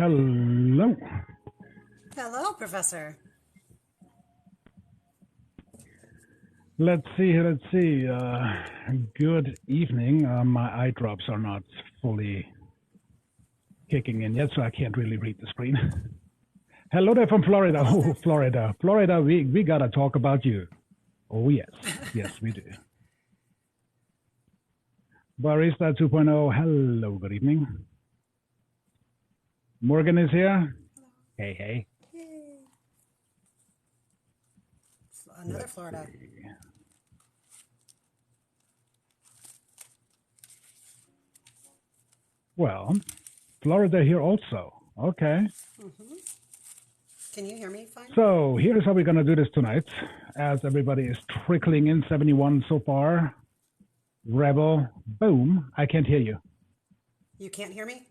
Hello. Hello, Professor. Let's see. Good evening. My eye drops are not fully kicking in yet, so I can't really read the screen. Hello there from Florida. Oh, Florida. Florida, we gotta talk about you. Oh, yes. Yes, we do. Barista 2.0, hello, good evening. Morgan is here. Hey. Yay. Another Let's Florida. see. Well, Florida here also. Okay. Can you hear me fine? So here's how we're going to do this tonight. As everybody is trickling in, 71 so far. Rebel, boom. I can't hear you. You can't hear me?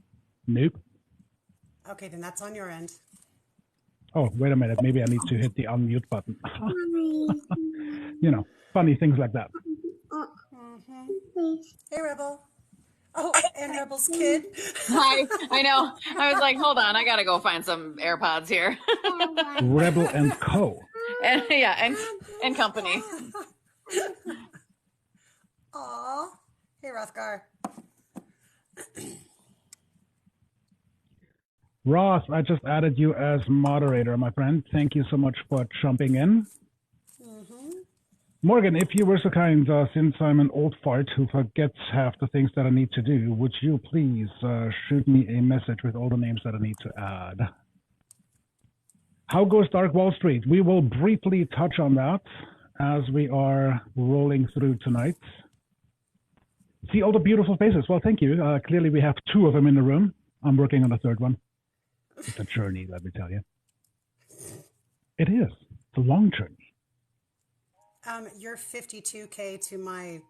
Nope. Okay, then that's on your end. Oh, wait a minute. Maybe I need to hit the unmute button. You know, funny things like that. Hey, Rebel. Oh, and Rebel's kid. Hi, I know. I was like, hold on, I gotta go find some AirPods here. Rebel and Co. And company. Aw. Hey, Rothgar. Ross, I just added you as moderator, my friend. Thank you so much for jumping in. Morgan, if you were so kind, since I'm an old fart who forgets half the things that I need to do, would you please shoot me a message with all the names that I need to add? How goes Dark Wall Street? We will briefly touch on that as we are rolling through tonight. See all the beautiful faces. Well, thank you. Clearly, we have 2 of them in the room. I'm working on a 3rd one. It's a journey, let me tell you. It is. It's a long journey. Your 52K to my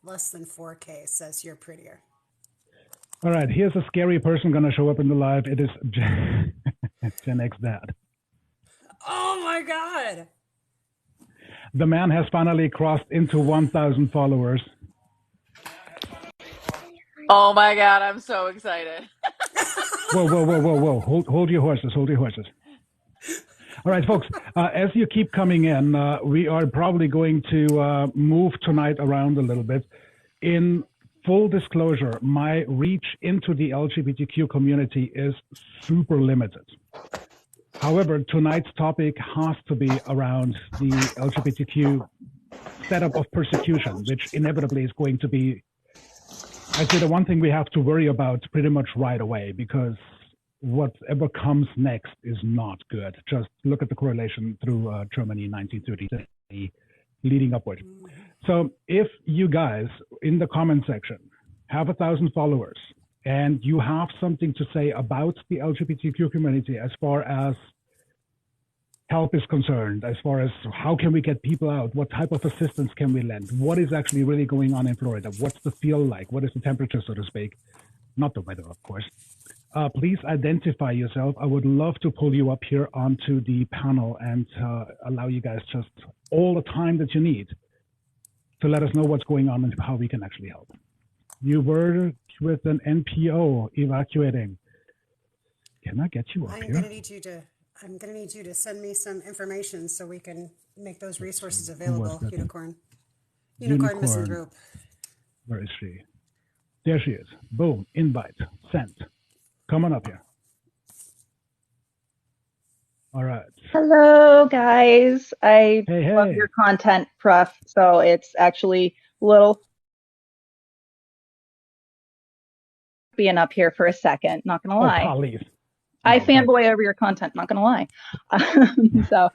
less than 4K says you're prettier. All right, here's a scary person going to show up in the live. It is Gen X Dad. Oh my God. The man has finally crossed into 1,000 followers. Oh my God, I'm so excited. Whoa. Hold your horses. All right, folks, as you keep coming in, we are probably going to move tonight around a little bit. In full disclosure, my reach into the LGBTQ community is super limited. However, tonight's topic has to be around the LGBTQ setup of persecution, which inevitably is going to be, I'd say, the one thing we have to worry about pretty much right away, because whatever comes next is not good. Just look at the correlation through Germany 1930 leading upward. So if you guys in the comment section have 1,000 followers and you have something to say about the LGBTQ community as far as help is concerned, as far as how can we get people out, what type of assistance can we lend, what is actually really going on in Florida, what's the feel like, what is the temperature, so to speak, not the weather, of course. Please identify yourself. I would love to pull you up here onto the panel and allow you guys just all the time that you need to let us know what's going on and how we can actually help. You were with an NPO evacuating. Can I get you up here? I'm gonna need you to send me some information so we can make those resources available. Unicorn missing group. Where is she? There she is. Boom. Invite. Sent. Come on up here. All right. Hello, guys. I love Hey. your content, Prof. So it's actually a little being up here for a second. Not gonna lie. Oh, please. I fanboy over your content. Not gonna lie. So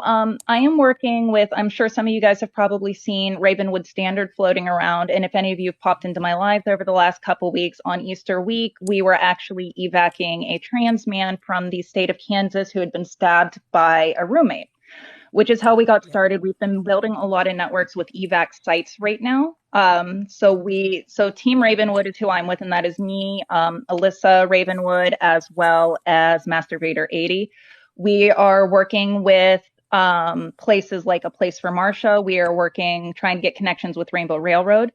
I am working with, I'm sure some of you guys have probably seen Ravenwood Standard floating around. And if any of you have popped into my lives over the last couple weeks, on Easter week, we were actually evacuating a trans man from the state of Kansas who had been stabbed by a roommate, which is how we got started. We've been building a lot of networks with evac sites right now. So Team Ravenwood is who I'm with, and that is me, Alyssa Ravenwood, as well as Masturbator 80. We are working with places like A Place for Marsha. We are trying to get connections with Rainbow Railroad.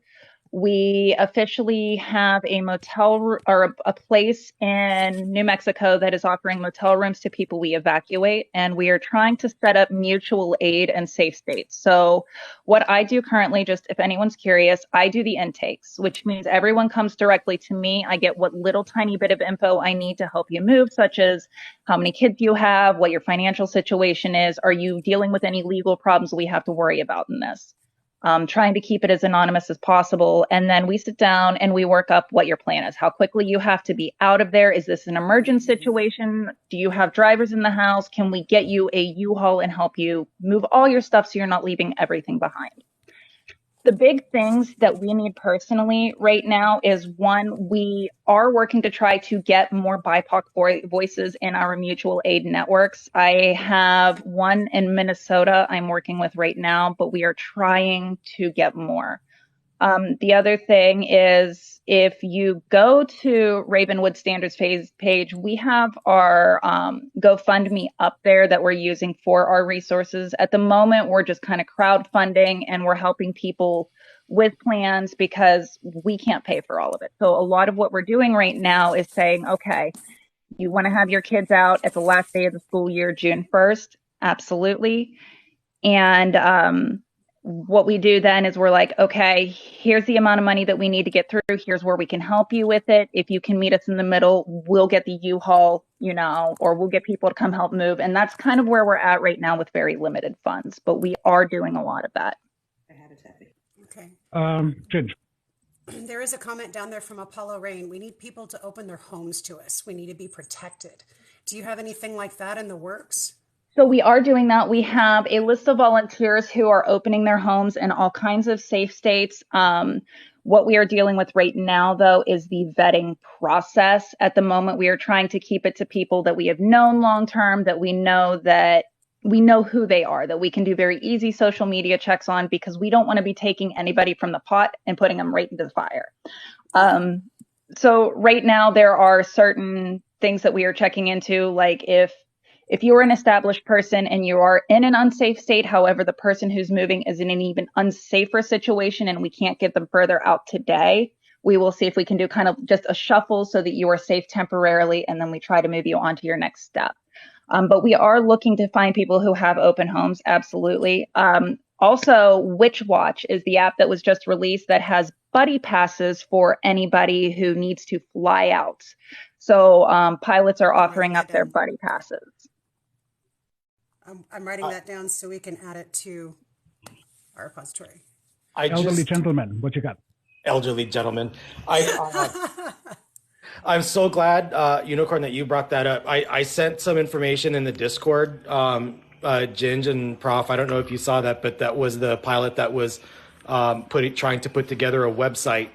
We officially have a motel or a place in New Mexico that is offering motel rooms to people we evacuate, and we are trying to set up mutual aid and safe states. So what I do currently, just if anyone's curious, I do the intakes, which means everyone comes directly to me. I get what little tiny bit of info I need to help you move, such as how many kids you have, what your financial situation is, are you dealing with any legal problems we have to worry about in this? Trying to keep it as anonymous as possible. And then we sit down and we work up what your plan is, how quickly you have to be out of there. Is this an emergent situation? Do you have drivers in the house? Can we get you a U-Haul and help you move all your stuff so you're not leaving everything behind? The big things that we need personally right now is, one, we are working to try to get more BIPOC voices in our mutual aid networks. I have one in Minnesota I'm working with right now, but we are trying to get more. The other thing is, if you go to Ravenwood Standards page, we have our GoFundMe up there that we're using for our resources. At the moment, we're just kind of crowdfunding and we're helping people with plans because we can't pay for all of it. So a lot of what we're doing right now is saying, okay, you want to have your kids out at the last day of the school year, June 1st? Absolutely. And what we do then is we're like, okay, here's the amount of money that we need to get through. Here's where we can help you with it. If you can meet us in the middle, we'll get the U-Haul, or we'll get people to come help move. And that's kind of where we're at right now with very limited funds, but we are doing a lot of that. Okay. Ginger. There is a comment down there from Apollo Rain. We need people to open their homes to us. We need to be protected. Do you have anything like that in the works? So we are doing that. We have a list of volunteers who are opening their homes in all kinds of safe states. What we are dealing with right now, though, is the vetting process. At the moment, we are trying to keep it to people that we have known long term, that we know who they are, that we can do very easy social media checks on, because we don't want to be taking anybody from the pot and putting them right into the fire. So right now, there are certain things that we are checking into, like if you're an established person and you are in an unsafe state, however, the person who's moving is in an even unsafer situation and we can't get them further out today, we will see if we can do kind of just a shuffle so that you are safe temporarily, and then we try to move you on to your next step. But we are looking to find people who have open homes, absolutely. Also, Witch Watch is the app that was just released that has buddy passes for anybody who needs to fly out. So pilots are offering up their buddy passes. I'm writing that down so we can add it to our repository. Elderly gentleman, what you got? Elderly gentleman. I'm so glad, Unicorn, that you brought that up. I sent some information in the Discord, Ginge and Prof. I don't know if you saw that, but that was the pilot that was trying to put together a website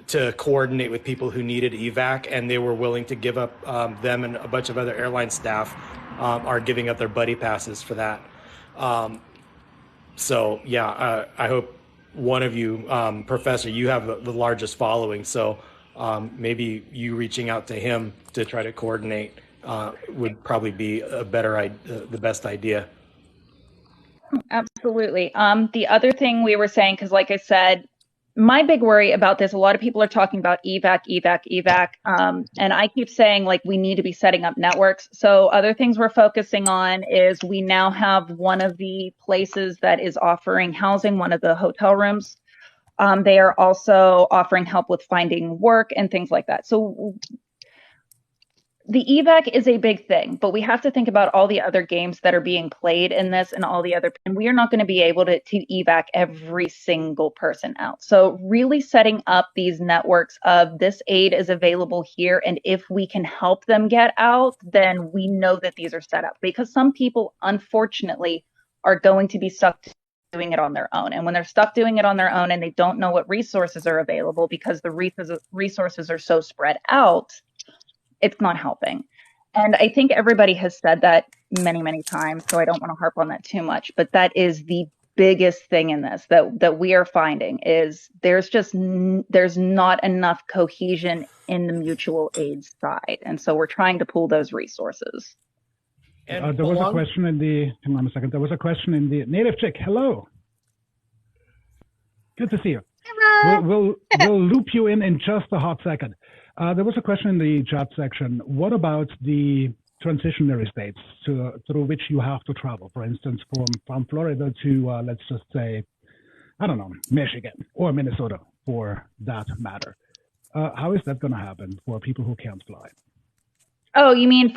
to coordinate with people who needed evac, and they were willing to give up them and a bunch of other airline staff are giving up their buddy passes for that. So yeah, I hope one of you, Professor, you have the largest following, so maybe you reaching out to him to try to coordinate would probably be the best idea. Absolutely. The other thing we were saying, because like I said, my big worry about this, a lot of people are talking about evac. And I keep saying, like, we need to be setting up networks. So other things we're focusing on is we now have one of the places that is offering housing, one of the hotel rooms. They are also offering help with finding work and things like that. So the evac is a big thing, but we have to think about all the other games that are being played in this and and we are not going to be able to evac every single person out. So really setting up these networks of this aid is available here, and if we can help them get out, then we know that these are set up, because some people, unfortunately, are going to be stuck doing it on their own. And when they're stuck doing it on their own and they don't know what resources are available because the resources are so spread out, it's not helping. And I think everybody has said that many, many times, so I don't want to harp on that too much, but that is the biggest thing in this that we are finding is there's not enough cohesion in the mutual aid side. And so we're trying to pool those resources. And there was a question in the, hang on a second, there was a question in the Native Chick. Hello. Good to see you. We'll loop you in just a hot second. There was a question in the chat section. What about the transitionary states through which you have to travel? For instance, from Florida to, let's just say, I don't know, Michigan or Minnesota for that matter. How is that going to happen for people who can't fly? Oh, you mean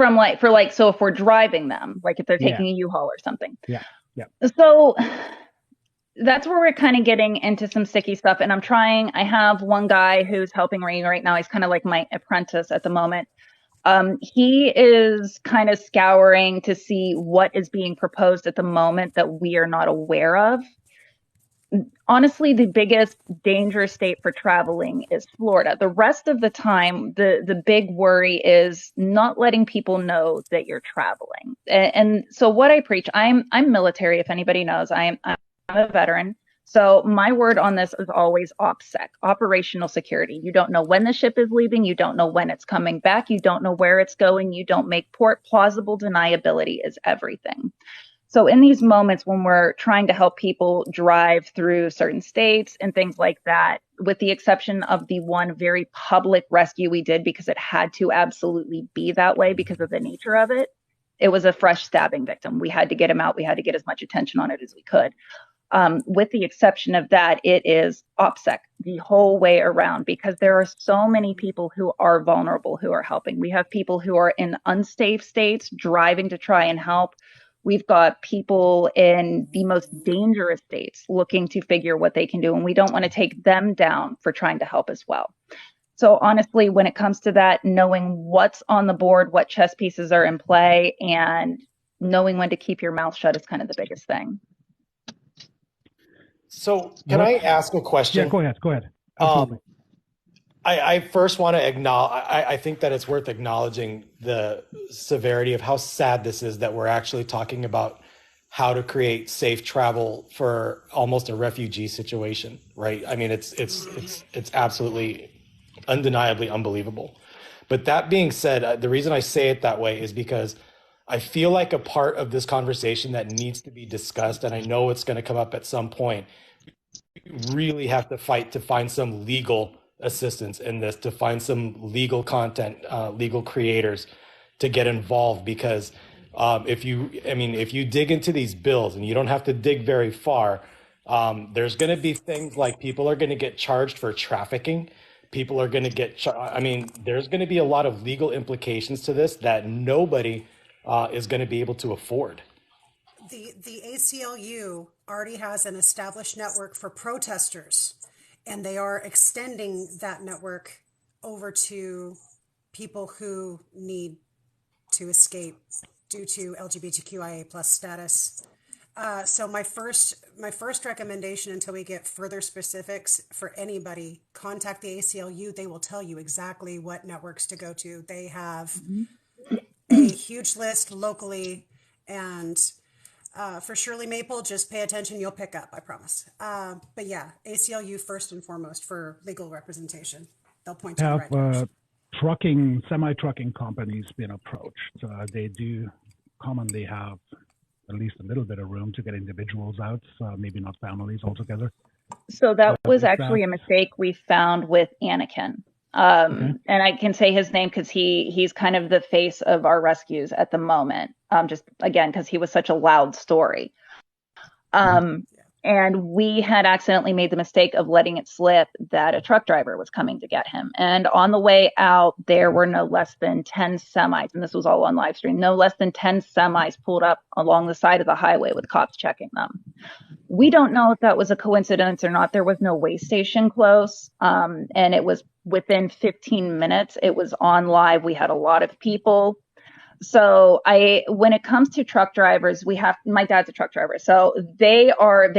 so if we're driving them, like if they're taking a U-Haul or something? Yeah. So that's where we're kind of getting into some sticky stuff. And I have one guy who's helping me right now. He's kind of like my apprentice at the moment. He is kind of scouring to see what is being proposed at the moment that we are not aware of. Honestly, the biggest dangerous state for traveling is Florida. The rest of the time, the big worry is not letting people know that you're traveling. And so what I preach, I'm military, if anybody knows, I'm a veteran. So my word on this is always OPSEC, operational security. You don't know when the ship is leaving. You don't know when it's coming back. You don't know where it's going. You don't make port. Plausible deniability is everything. So in these moments when we're trying to help people drive through certain states and things like that, with the exception of the one very public rescue we did because it had to absolutely be that way because of the nature of it, it was a fresh stabbing victim. We had to get him out. We had to get as much attention on it as we could. With the exception of that, it is OPSEC the whole way around because there are so many people who are vulnerable who are helping. We have people who are in unsafe states driving to try and help. We've got people in the most dangerous states looking to figure what they can do, and we don't want to take them down for trying to help as well. So honestly, when it comes to that, knowing what's on the board, what chess pieces are in play, and knowing when to keep your mouth shut is kind of the biggest thing. So can I ask a question? Yeah, go ahead. Absolutely. I first want to acknowledge, I think that it's worth acknowledging the severity of how sad this is that we're actually talking about how to create safe travel for almost a refugee situation, right? I mean, it's absolutely undeniably unbelievable. But that being said, the reason I say it that way is because I feel like a part of this conversation that needs to be discussed, and I know it's going to come up at some point, we really have to fight to find some legal assistance in this, to find some legal content, legal creators to get involved, because if you dig into these bills, and you don't have to dig very far, there's going to be things like people are going to get charged for trafficking. People are going to get, there's going to be a lot of legal implications to this that nobody is going to be able to afford. The ACLU already has an established network for protesters, and they are extending that network over to people who need to escape due to LGBTQIA plus status. So my first recommendation, until we get further specifics for anybody, contact the ACLU. They will tell you exactly what networks to go to. They have a huge list locally, and for Shirley Maple, just pay attention. You'll pick up, I promise. But yeah, ACLU first and foremost for legal representation. They'll point to the right direction. Semi-trucking companies been approached. They do commonly have at least a little bit of room to get individuals out, maybe not families altogether. So that was actually a mistake we found with Anakin. And I can say his name because he's kind of the face of our rescues at the moment. Just again, because he was such a loud story. And we had accidentally made the mistake of letting it slip that a truck driver was coming to get him. And on the way out, there were no less than 10 semis, and this was all on live stream, no less than 10 semis pulled up along the side of the highway with cops checking them. We don't know if that was a coincidence or not. There was no way station close, and it was within 15 minutes. It was on live. We had a lot of people. So when it comes to truck drivers, my dad's a truck driver. So they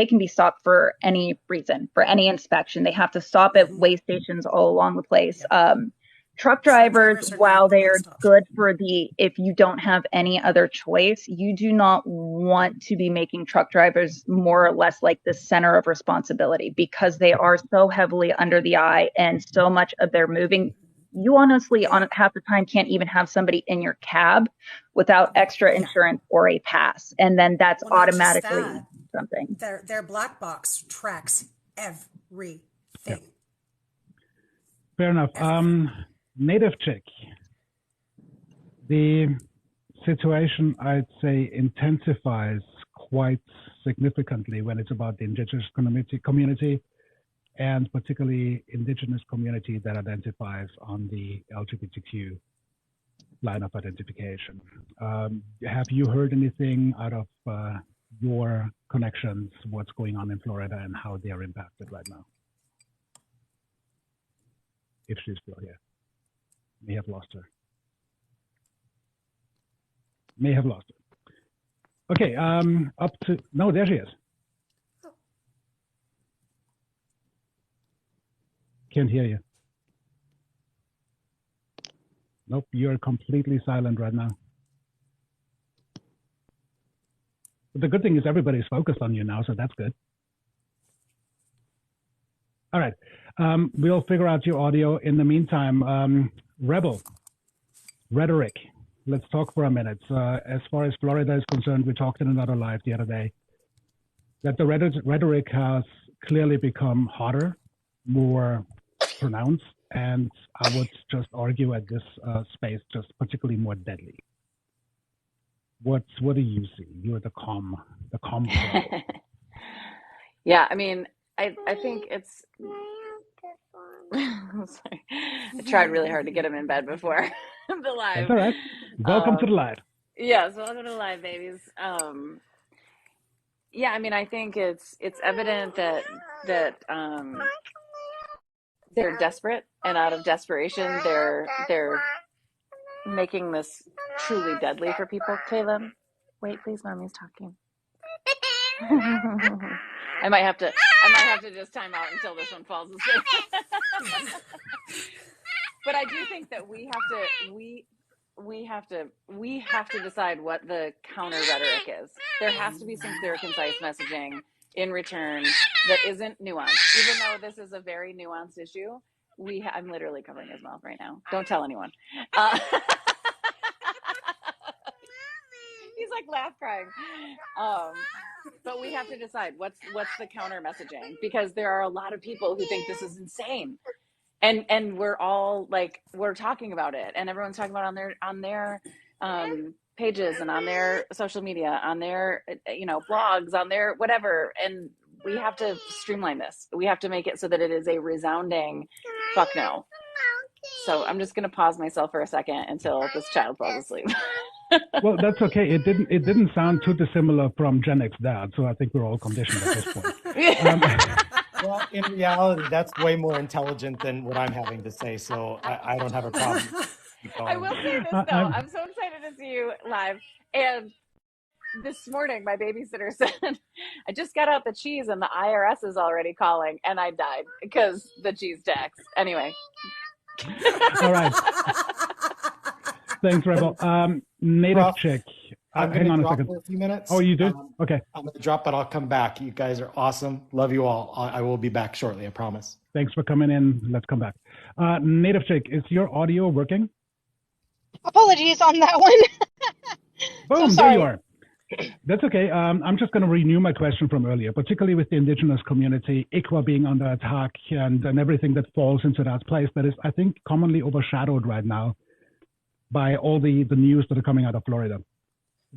can be stopped for any reason, for any inspection. They have to stop at way stations all along the place. Truck drivers, while they are good for if you don't have any other choice, you do not want to be making truck drivers more or less like the center of responsibility, because they are so heavily under the eye, and so much of their moving. You honestly, on half the time, can't even have somebody in your cab without extra insurance or a pass. And then that's automatically something. Their black box tracks Yeah. Fair enough. Native chick. The situation, I'd say, intensifies quite significantly when it's about the indigenous community and particularly indigenous community that identifies on the LGBTQ line of identification. Have you heard anything out of your connections, what's going on in Florida and how they are impacted right now? If she's still here. May have lost her. Okay, up to, no, there she is. Can't hear you. Nope, you're completely silent right now. But the good thing is everybody's focused on you now, so that's good. All right, we'll figure out your audio. In the meantime, Rebel, rhetoric. Let's talk for a minute. As far as Florida is concerned, we talked in another live the other day that the rhetoric has clearly become hotter, more pronounced, and I would just argue at this space, just particularly more deadly. What do you see? You're the calm pro. Yeah, I mean, I think it's. I'm sorry. I tried really hard to get him in bed before the live. That's all right. Welcome to the live. Yes, welcome to the live, babies. Yeah, I mean, I think it's evident that they're desperate, and out of desperation, they're making this truly deadly for people. Caleb, wait, please, mommy's talking. I might have to just time out until this one falls asleep. But I do think that we have to decide what the counter rhetoric is. There has to be some clear, concise messaging in return that isn't nuanced. Even though this is a very nuanced issue, I'm literally covering his mouth right now. Don't tell anyone. He's like laugh crying. But we have to decide what's the counter messaging, because there are a lot of people who think this is insane. And we're all like, we're talking about it, and everyone's talking about it on their pages and on their social media, on their blogs, on their whatever. And we have to streamline this. We have to make it so that it is a resounding fuck no. So I'm just gonna pause myself for a second until this child falls asleep. Well, that's okay. It didn't sound too dissimilar from Gen X dad, so I think we're all conditioned at this point. Well, in reality, that's way more intelligent than what I'm having to say, so I don't have a problem. I will say this, though. I'm so excited to see you live. And this morning, my babysitter said, I just got out the cheese and the IRS is already calling, and I died because the cheese tax. Anyway. All right. Thanks, Rebel. Native chick. Hang on a second. For a few minutes. Oh, you do? Okay. I'm going to drop, but I'll come back. You guys are awesome. Love you all. I will be back shortly, I promise. Thanks for coming in. Let's come back. Native chick, is your audio working? Apologies on that one. Boom, so there you are. That's okay. I'm just going to renew my question from earlier, particularly with the indigenous community, ICWA being under attack and everything that falls into that place that is, I think, commonly overshadowed right now by all the news that are coming out of Florida.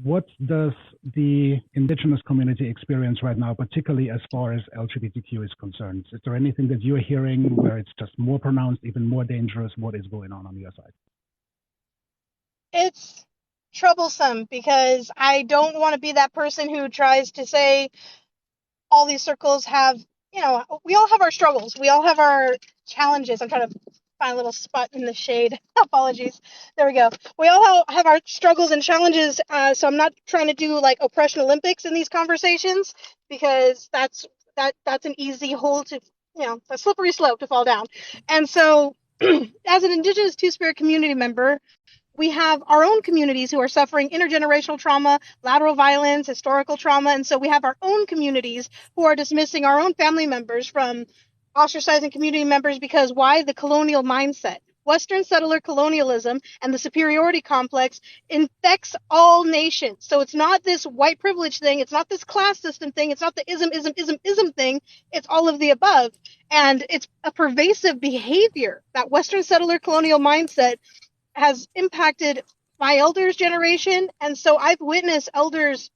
What does the indigenous community experience right now, particularly as far as LGBTQ is concerned? Is there anything that you're hearing where it's just more pronounced, even more dangerous? What is going on your side? It's troublesome because I don't want to be that person who tries to say all these circles have, we all have our struggles. We all have our challenges. I'm trying to find a little spot in the shade. Apologies. There we go. We all have our struggles and challenges. So I'm not trying to do like oppression Olympics in these conversations, because that's an easy hole to, a slippery slope to fall down. And so as an Indigenous Two-Spirit community member, we have our own communities who are suffering intergenerational trauma, lateral violence, historical trauma. And so we have our own communities who are dismissing our own family members from ostracizing community members because why? The colonial mindset. Western settler colonialism and the superiority complex infects all nations. So it's not this white privilege thing. It's not this class system thing. It's not the ism thing. It's all of the above. And it's a pervasive behavior. That Western settler colonial mindset has impacted my elders' generation. And so I've witnessed elders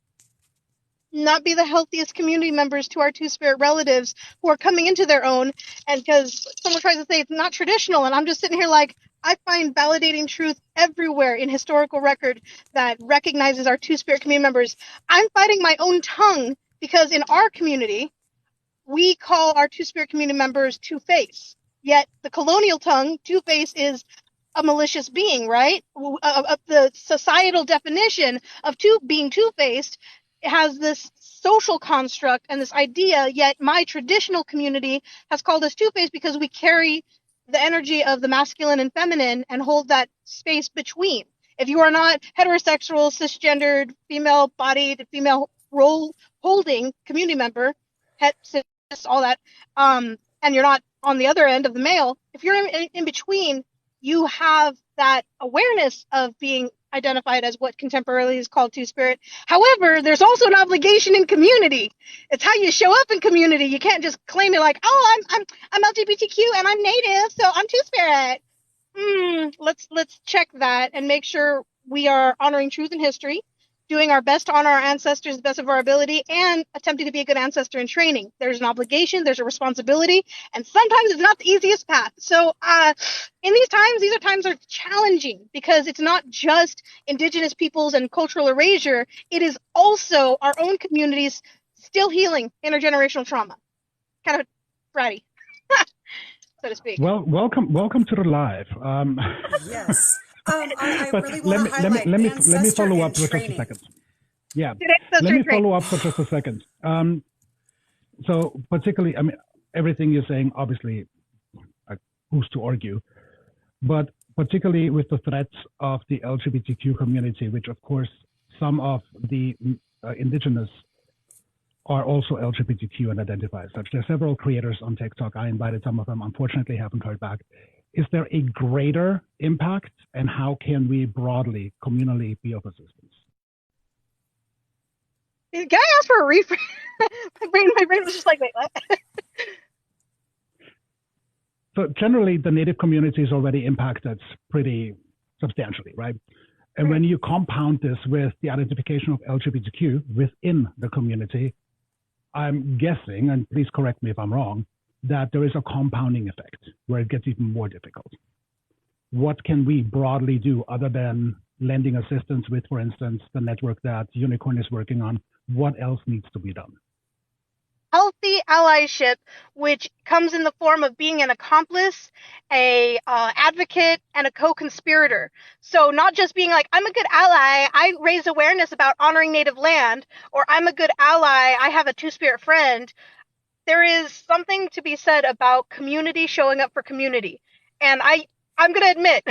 not be the healthiest community members to our two-spirit relatives who are coming into their own. And because someone tries to say it's not traditional, and I'm just sitting here like, I find validating truth everywhere in historical record that recognizes our two-spirit community members. I'm fighting my own tongue because in our community, we call our two-spirit community members two-face. Yet the colonial tongue, two-face is a malicious being, right? The societal definition of being two-faced has this social construct and this idea, yet my traditional community has called us two-faced because we carry the energy of the masculine and feminine and hold that space between. If you are not heterosexual, cisgendered, female-bodied, female role-holding community member, cis, all that, and you're not on the other end of the male, if you're in between, you have that awareness of being identified as what contemporarily is called two-spirit. However, there's also an obligation in community. It's how you show up in community. You can't just claim it like, oh, I'm LGBTQ and I'm native, so I'm two-spirit. Let's check that and make sure we are honoring truth and history, doing our best to honor our ancestors to the best of our ability, and attempting to be a good ancestor in training. There's an obligation, there's a responsibility, and sometimes it's not the easiest path. So in these are times are challenging because it's not just Indigenous peoples and cultural erasure. It is also our own communities still healing intergenerational trauma. Kind of bratty, so to speak. Well, welcome to the live. Yes. I but really want to highlight let me follow up for just a second. Yeah, let me follow up for just a second. So particularly, I mean, everything you're saying, obviously, who's to argue? But particularly with the threats of the LGBTQ community, which of course some of the Indigenous are also LGBTQ and identify as such. There are several creators on TikTok. I invited some of them. Unfortunately, haven't heard back. Is there a greater impact, and how can we broadly, communally be of assistance? Can I ask for a refresh? my brain was just like, wait, what? So generally, the Native community is already impacted pretty substantially, right? And when you compound this with the identification of LGBTQ within the community, I'm guessing, and please correct me if I'm wrong, that there is a compounding effect where it gets even more difficult. What can we broadly do other than lending assistance with, for instance, the network that Unicorn is working on? What else needs to be done? Healthy allyship, which comes in the form of being an accomplice, a advocate, and a co-conspirator. So not just being like, I'm a good ally, I raise awareness about honoring Native land, or I'm a good ally, I have a two-spirit friend. There is something to be said about community showing up for community. And I'm going to admit,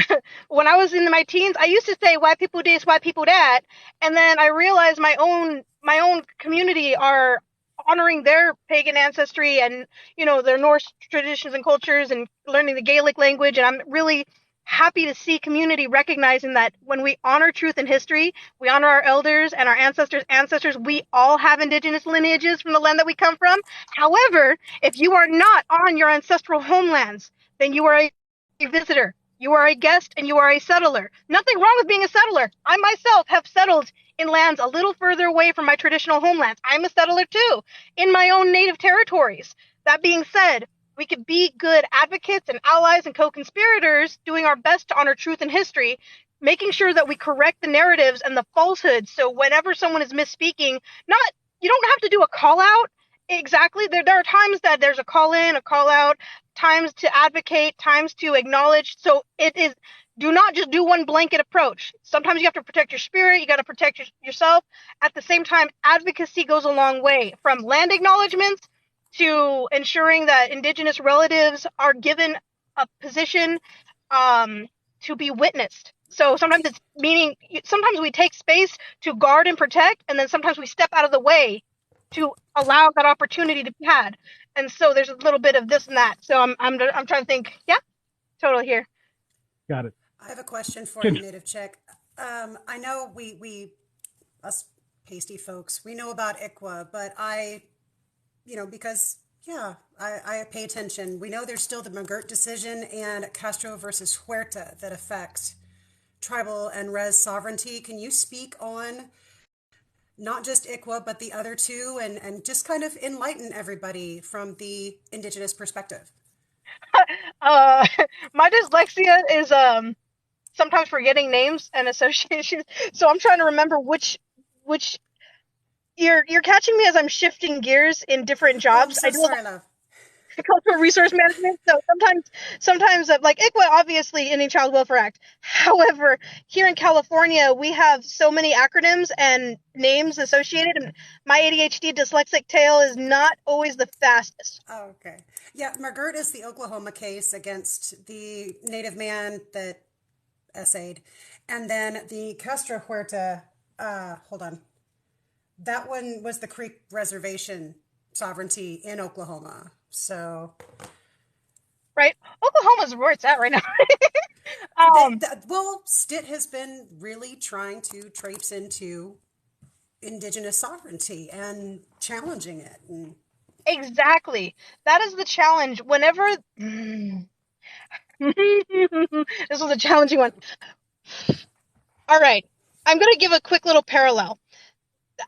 when I was in my teens, I used to say white people this, white people that. And then I realized my own community are honoring their pagan ancestry and, their Norse traditions and cultures and learning the Gaelic language. And I'm really happy to see community recognizing that when we honor truth and history, we honor our elders and our ancestors. We all have Indigenous lineages from the land that we come from. However, if you are not on your ancestral homelands, then you are a visitor, you are a guest, and you are a settler. Nothing wrong with being a settler. I myself have settled in lands a little further away from my traditional homelands. I'm a settler too, in my own native territories. That being said, we could be good advocates and allies and co-conspirators, doing our best to honor truth and history, making sure that we correct the narratives and the falsehoods. So whenever someone is misspeaking, you don't have to do a call out. Exactly. There are times that there's a call in, a call out, times to advocate, times to acknowledge. So do not just do one blanket approach. Sometimes you have to protect your spirit. You got to protect yourself. At the same time, advocacy goes a long way, from land acknowledgements to ensuring that Indigenous relatives are given a position to be witnessed. So sometimes sometimes we take space to guard and protect, and then sometimes we step out of the way to allow that opportunity to be had. And so there's a little bit of this and that. So I'm trying to think. Yeah, totally here. Got it. I have a question for you, Ginger. Native Chick. I know us pasty folks, we know about ICWA, but because, yeah, I pay attention. We know there's still the McGirt decision and Castro versus Huerta that affect tribal and res sovereignty. Can you speak on not just ICWA, but the other two and just kind of enlighten everybody from the Indigenous perspective? Uh, my dyslexia is sometimes forgetting names and associations, so I'm trying to remember which you're catching me as I'm shifting gears in different Oh, I'm jobs. I so do a lot sorry, love. of cultural resource management, so sometimes like ICWA, obviously Indian Child Welfare Act. However, here in California, we have so many acronyms and names associated, and my ADHD dyslexic tail is not always the fastest. Oh, okay. Yeah, McGirt is the Oklahoma case against the Native man that essayed. And then the Castro Huerta, hold on. That one was the Creek Reservation sovereignty in Oklahoma. So, Right? Oklahoma's where it's at right now. Stitt has been really trying to traipse into indigenous sovereignty and challenging it. And Exactly. That is the challenge. Whenever this was a challenging one. All right. I'm going to give a quick little parallel.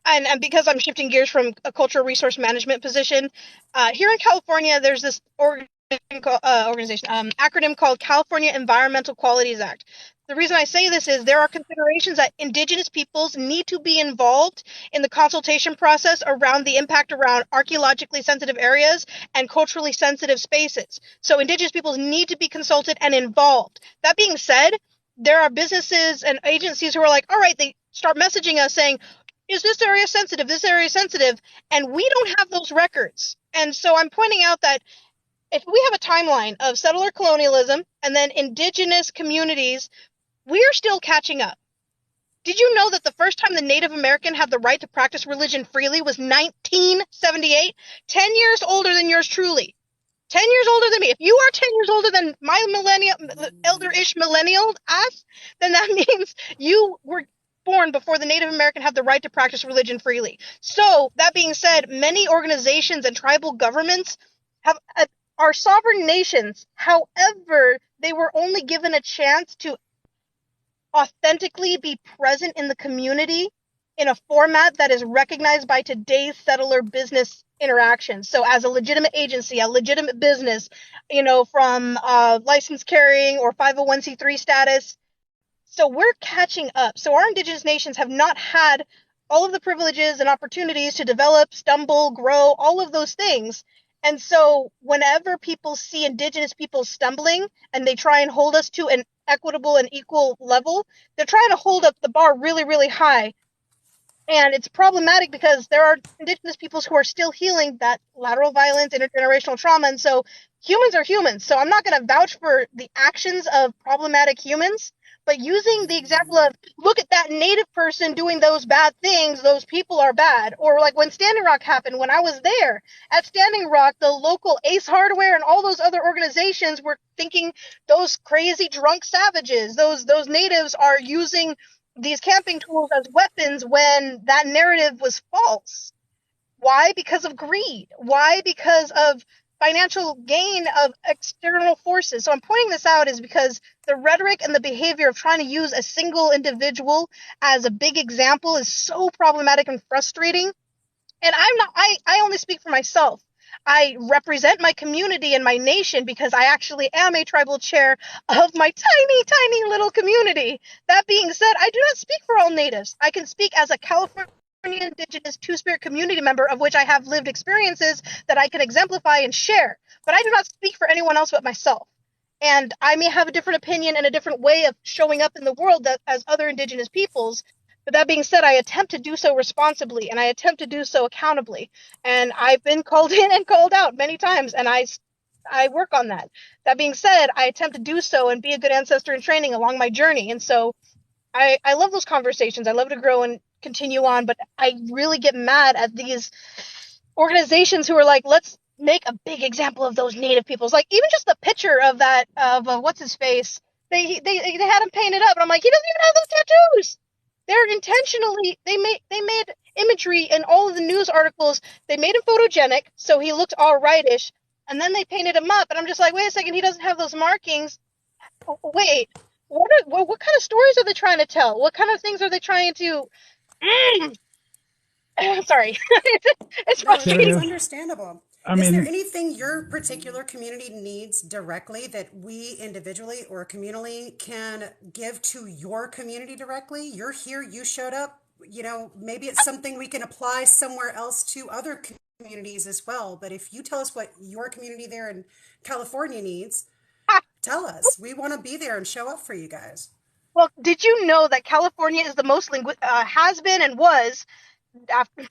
And because I'm shifting gears from a cultural resource management position, here in California, there's this acronym called California Environmental Qualities Act. The reason I say this is there are considerations that Indigenous peoples need to be involved in the consultation process around the impact around archaeologically sensitive areas and culturally sensitive spaces. So Indigenous peoples need to be consulted and involved. That being said, there are businesses and agencies who are like, all right, they start messaging us saying, is this area sensitive? This area sensitive? And we don't have those records. And so I'm pointing out that if we have a timeline of settler colonialism and then indigenous communities, we are still catching up. Did you know that the first time the Native American had the right to practice religion freely was 1978? 10 years older than yours truly. 10 years older than me. If you are 10 years older than my millennial, elder-ish millennial us, then that means you were born before the Native American had the right to practice religion freely. So, that being said, many organizations and tribal governments have are sovereign nations. However, they were only given a chance to authentically be present in the community in a format that is recognized by today's settler business interactions. So as a legitimate agency, a legitimate business, from license carrying or 501c3 status. So we're catching up. So our Indigenous nations have not had all of the privileges and opportunities to develop, stumble, grow, all of those things. And so whenever people see Indigenous people stumbling and they try and hold us to an equitable and equal level, they're trying to hold up the bar really, really high. And it's problematic because there are Indigenous peoples who are still healing that lateral violence, intergenerational trauma. And so humans are humans. So I'm not going to vouch for the actions of problematic humans, but using the example of, look at that Native person doing those bad things, those people are bad. Or like when Standing Rock happened, when I was there at Standing Rock, the local Ace Hardware and all those other organizations were thinking those crazy drunk savages, those natives are using these camping tools as weapons when that narrative was false. Why? Because of greed. Why? Because of financial gain of external forces. So I'm pointing this out is because the rhetoric and the behavior of trying to use a single individual as a big example is so problematic and frustrating. And I only speak for myself. I represent my community and my nation because I actually am a tribal chair of my tiny, tiny little community. That being said, I do not speak for all natives. I can speak as a California Indigenous Two-Spirit community member of which I have lived experiences that I can exemplify and share. But I do not speak for anyone else but myself. And I may have a different opinion and a different way of showing up in the world as other Indigenous peoples. But that being said, I attempt to do so responsibly and I attempt to do so accountably. And I've been called in and called out many times, and I work on that. That being said, I attempt to do so and be a good ancestor in training along my journey. And so I love those conversations. I love to grow and continue on, but I really get mad at these organizations who are like, let's make a big example of those Native peoples. Like even just the picture of that, of what's his face. They had him painted up, and I'm like, he doesn't even have those tattoos. They're intentionally they made imagery in all of the news articles. They made him photogenic, so he looked all rightish, and then they painted him up, and I'm just like, wait a second, he doesn't have those markings. Wait, what kind of stories are they trying to tell? What kind of things are they trying to? Sorry, it's frustrating. It's understandable. Is there anything your particular community needs directly that we individually or communally can give to your community directly? You're here, you showed up, maybe it's something we can apply somewhere else to other communities as well. But if you tell us what your community there in California needs, tell us. We want to be there and show up for you guys. Well, did you know that California is the most has been and was after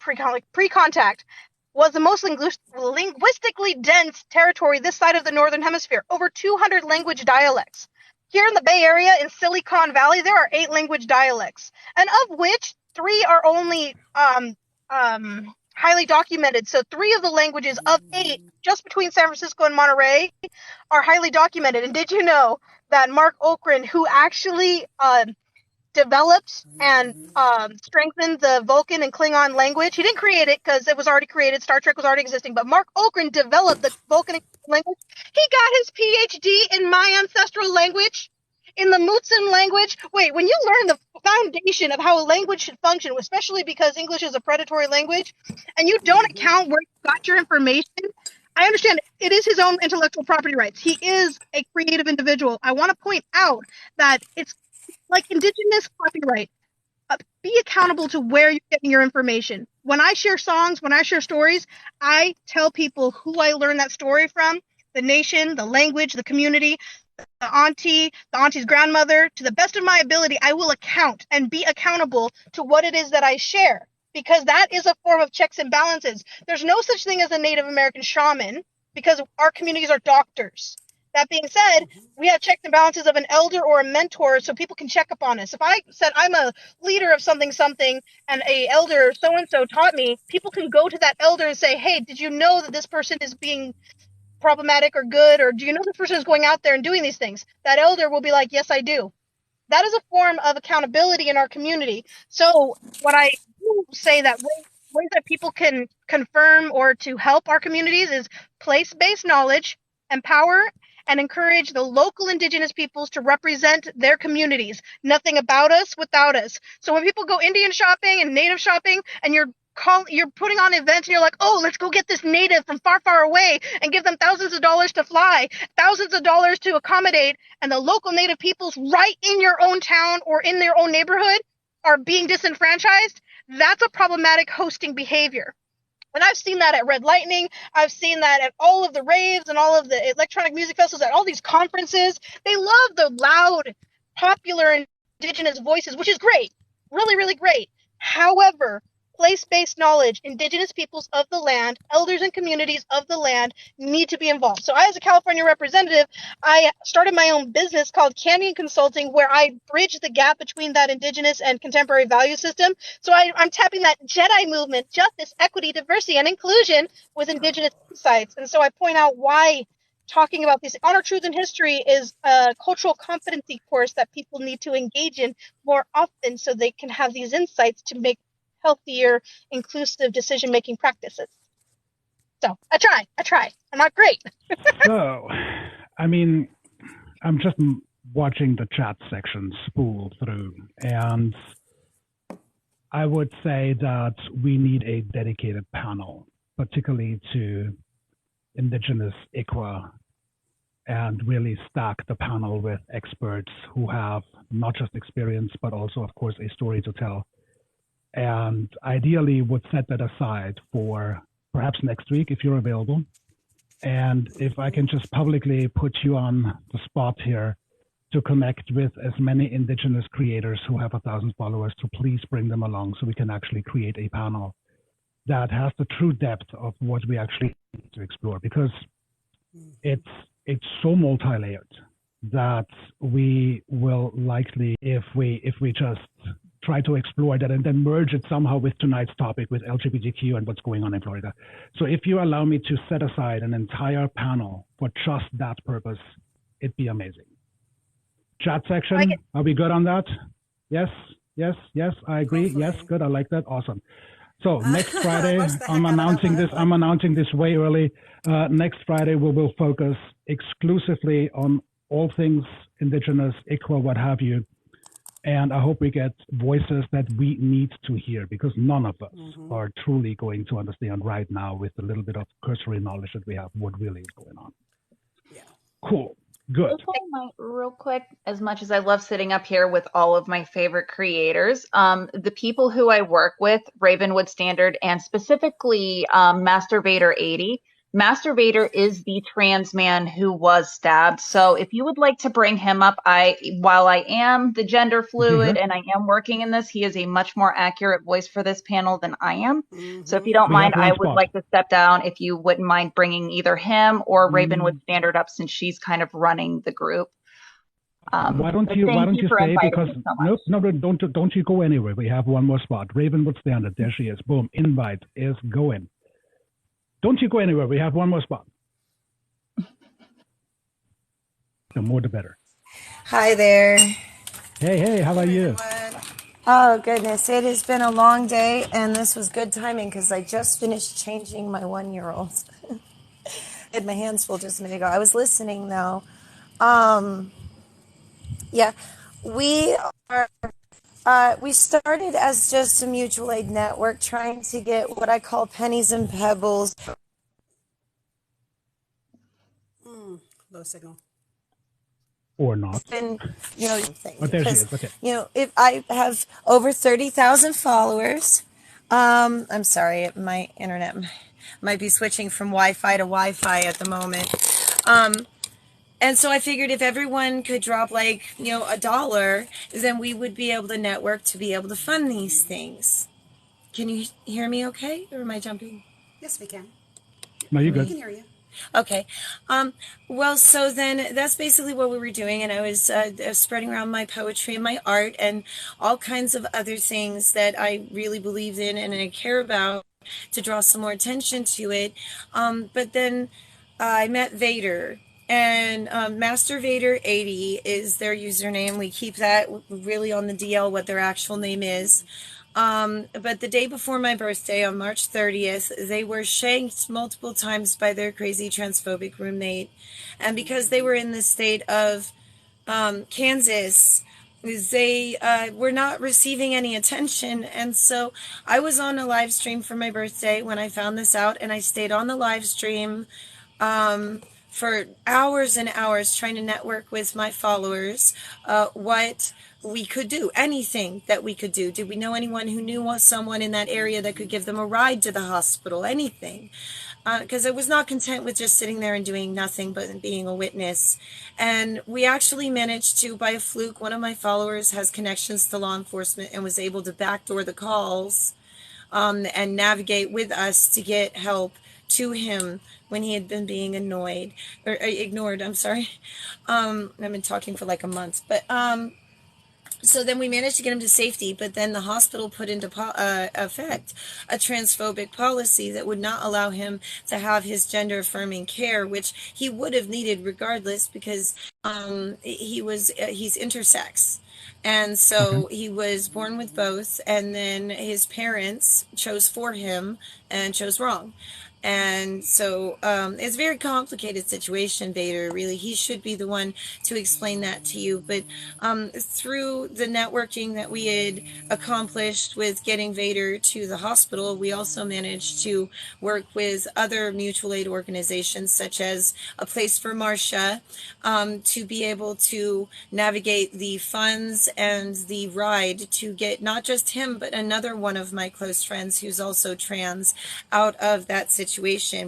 pre-contact was the most linguistically dense territory this side of the Northern Hemisphere. Over 200 language dialects. Here in the Bay Area, in Silicon Valley, there are 8 language dialects, and of which 3 are only highly documented. So 3 of the languages of 8, just between San Francisco and Monterey, are highly documented. And did you know that Mark Okren, who actually developed and strengthened the Vulcan and Klingon language. He didn't create it because it was already created. Star Trek was already existing. But Mark Okren developed the Vulcan language. He got his PhD in my ancestral language, in the Mutsun language. Wait, when you learn the foundation of how a language should function, especially because English is a predatory language, and you don't account where you got your information, I understand it is his own intellectual property rights. He is a creative individual. I want to point out that it's like Indigenous copyright. Be accountable to where you're getting your information. When I share songs, when I share stories, I tell people who I learned that story from, the nation, the language, the community, the auntie's grandmother. To the best of my ability, I will account and be accountable to what it is that I share, because that is a form of checks and balances. There's no such thing as a Native American shaman because our communities are doctors. That being said, we have checks and balances of an elder or a mentor so people can check up on us. If I said I'm a leader of something and a elder so-and-so taught me, people can go to that elder and say, hey, did you know that this person is being problematic or good? Or do you know this person is going out there and doing these things? That elder will be like, yes, I do. That is a form of accountability in our community. So what I do say that ways that people can confirm or to help our communities is place-based knowledge, empower, and encourage the local Indigenous peoples to represent their communities. Nothing about us without us. So when people go Indian shopping and Native shopping, and you're putting on events, and you're like, oh, let's go get this Native from far, far away and give them thousands of dollars to fly, thousands of dollars to accommodate, and the local Native peoples right in your own town or in their own neighborhood are being disenfranchised, that's a problematic hosting behavior. And I've seen that at Red Lightning. I've seen that at all of the raves and all of the electronic music festivals, at all these conferences. They love the loud, popular Indigenous voices, which is great. Really, really great. However, place-based knowledge, Indigenous peoples of the land, elders and communities of the land need to be involved. So I, as a California representative, I started my own business called Canyon Consulting, where I bridge the gap between that Indigenous and contemporary value system. So I'm tapping that Jedi movement, justice, equity, diversity, and inclusion with Indigenous insights. And so I point out why talking about this honor, truth, and history is a cultural competency course that people need to engage in more often so they can have these insights to make healthier, inclusive decision-making practices. So I try. I'm not great. So, I mean, I'm just watching the chat section spool through, and I would say that we need a dedicated panel, particularly to Indigenous ICWA, and really stack the panel with experts who have not just experience, but also, of course, a story to tell. And ideally would set that aside for perhaps next week if you're available. And if I can just publicly put you on the spot here to connect with as many Indigenous creators who have 1,000 followers, to please bring them along so we can actually create a panel that has the true depth of what we actually need to explore, because it's so multi-layered that we will likely, if we just try to explore that and then merge it somehow with tonight's topic with LGBTQ and what's going on in Florida. So if you allow me to set aside an entire panel for just that purpose, it'd be amazing. Chat I section, get, are we good on that? Yes, yes, yes, I agree. Yes, Hopefully. good. I like that. Awesome. So next Friday, Watch the heck out of that one. I'm announcing this way early. Next Friday, we will focus exclusively on all things Indigenous, equal, what have you. And I hope we get voices that we need to hear, because none of us are truly going to understand right now, with the little bit of cursory knowledge that we have, what really is going on. Yeah. Cool. Good. if I might, real quick, as much as I love sitting up here with all of my favorite creators, the people who I work with, Ravenwood Standard, and specifically Masturbator 80. Masturbator is the trans man who was stabbed. So if you would like to bring him up, while I am the gender fluid and I am working in this, he is a much more accurate voice for this panel than I am. So if you don't We have mind, I one would spot. like to step down if you wouldn't mind bringing either him or Ravenwood Standard up, since she's kind of running the group. Why don't But you thank you for stay? inviting Because me so much. no, don't you go anywhere. We have one more spot. Ravenwood Standard. There she is. Boom. Invite is going. Don't you go anywhere. We have one more spot. The more the better. Hi there. Hey, how are you? Oh, goodness. It has been a long day, and this was good timing because I just finished changing my 1-year-old. I had my hands full just a minute ago. I was listening, though. Yeah, we are. We started as just a mutual aid network trying to get what I call pennies and pebbles. Low signal. Or not. And, thing. Oh, there she Because, is. Okay. if I have over 30,000 followers, I'm sorry, my internet might be switching from Wi-Fi to Wi-Fi at the moment. And so I figured if everyone could drop $1, then we would be able to network to be able to fund these things. Can you hear me okay? Or am I jumping? Yes, we can. No, you're We good. can hear you. Okay. Well, so then that's basically what we were doing. And I was spreading around my poetry and my art and all kinds of other things that I really believed in and I care about to draw some more attention to it. But then I met Vader. And Master Vader 80 is their username. We keep that really on the DL what their actual name is. But the day before my birthday, on March 30th, they were shanked multiple times by their crazy transphobic roommate. And because they were in the state of Kansas, they were not receiving any attention. And so I was on a live stream for my birthday when I found this out, and I stayed on the live stream for hours and hours trying to network with my followers what we could do, anything that we could do. Did we know anyone who knew someone in that area that could give them a ride to the hospital? Anything. Because I was not content with just sitting there and doing nothing but being a witness. And we actually managed to, by a fluke, one of my followers has connections to law enforcement and was able to backdoor the calls and navigate with us to get help to him when he had been being ignored. I'm sorry. I've been talking for like a month, but so then we managed to get him to safety, but then the hospital put into effect a transphobic policy that would not allow him to have his gender affirming care, which he would have needed regardless because he's intersex. And so he was born with both, and then his parents chose for him and chose wrong. And so it's a very complicated situation, Vader. Really, he should be the one to explain that to you. But through the networking that we had accomplished with getting Vader to the hospital, we also managed to work with other mutual aid organizations, such as A Place for Marcia, to be able to navigate the funds and the ride to get not just him, but another one of my close friends who's also trans out of that situation.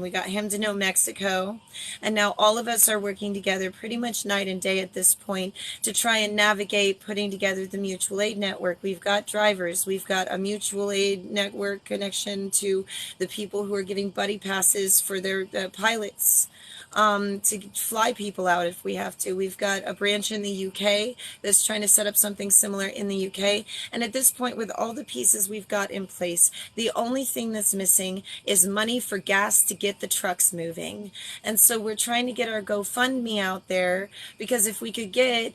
We got him to know Mexico, and now all of us are working together pretty much night and day at this point to try and navigate putting together the mutual aid network. We've got drivers, we've got a mutual aid network connection to the people who are giving buddy passes for their pilots. to fly people out if we have to. We've got a branch in the UK that's trying to set up something similar in the UK. And at this point, with all the pieces we've got in place, the only thing that's missing is money for gas to get the trucks moving. And so we're trying to get our GoFundMe out there, because if we could get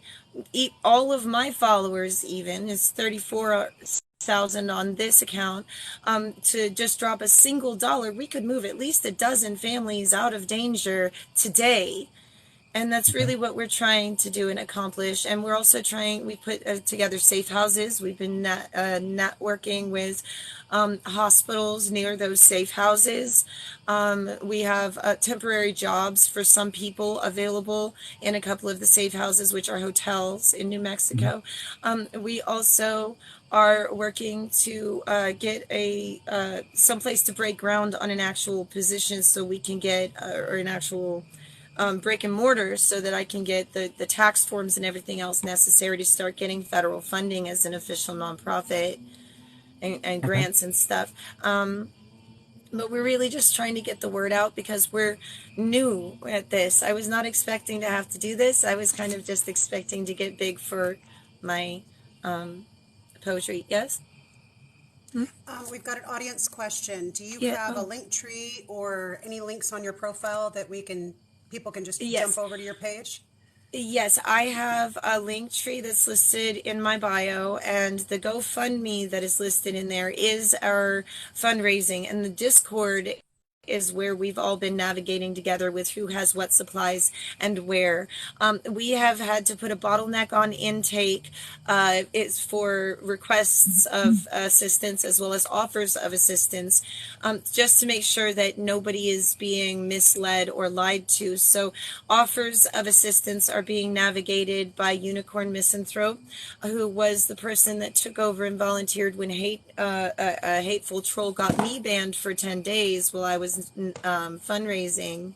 all of my followers, even, it's 34,000 on this account, to just drop a single dollar, we could move at least a dozen families out of danger today. And that's really what we're trying to do and accomplish. And we're also we put together safe houses. We've been networking with hospitals near those safe houses. We have temporary jobs for some people available in a couple of the safe houses, which are hotels in New Mexico. We also are working to get someplace to break ground on an actual position, so we can get or an actual brick and mortar, so that I can get the tax forms and everything else necessary to start getting federal funding as an official nonprofit, and grants and stuff. But we're really just trying to get the word out, because we're new at this. I was not expecting to have to do this. I was kind of just expecting to get big for my poetry. Yes? We've got an audience question. Do you have a link tree or any links on your profile that people can just jump over to your page? Yes, I have a link tree that's listed in my bio, and the GoFundMe that is listed in there is our fundraising, and the Discord is where we've all been navigating together with who has what supplies and where. We have had to put a bottleneck on intake. It's for requests of assistance as well as offers of assistance, just to make sure that nobody is being misled or lied to. So offers of assistance are being navigated by Unicorn Misanthrope, who was the person that took over and volunteered when a hateful troll got me banned for 10 days while I was fundraising.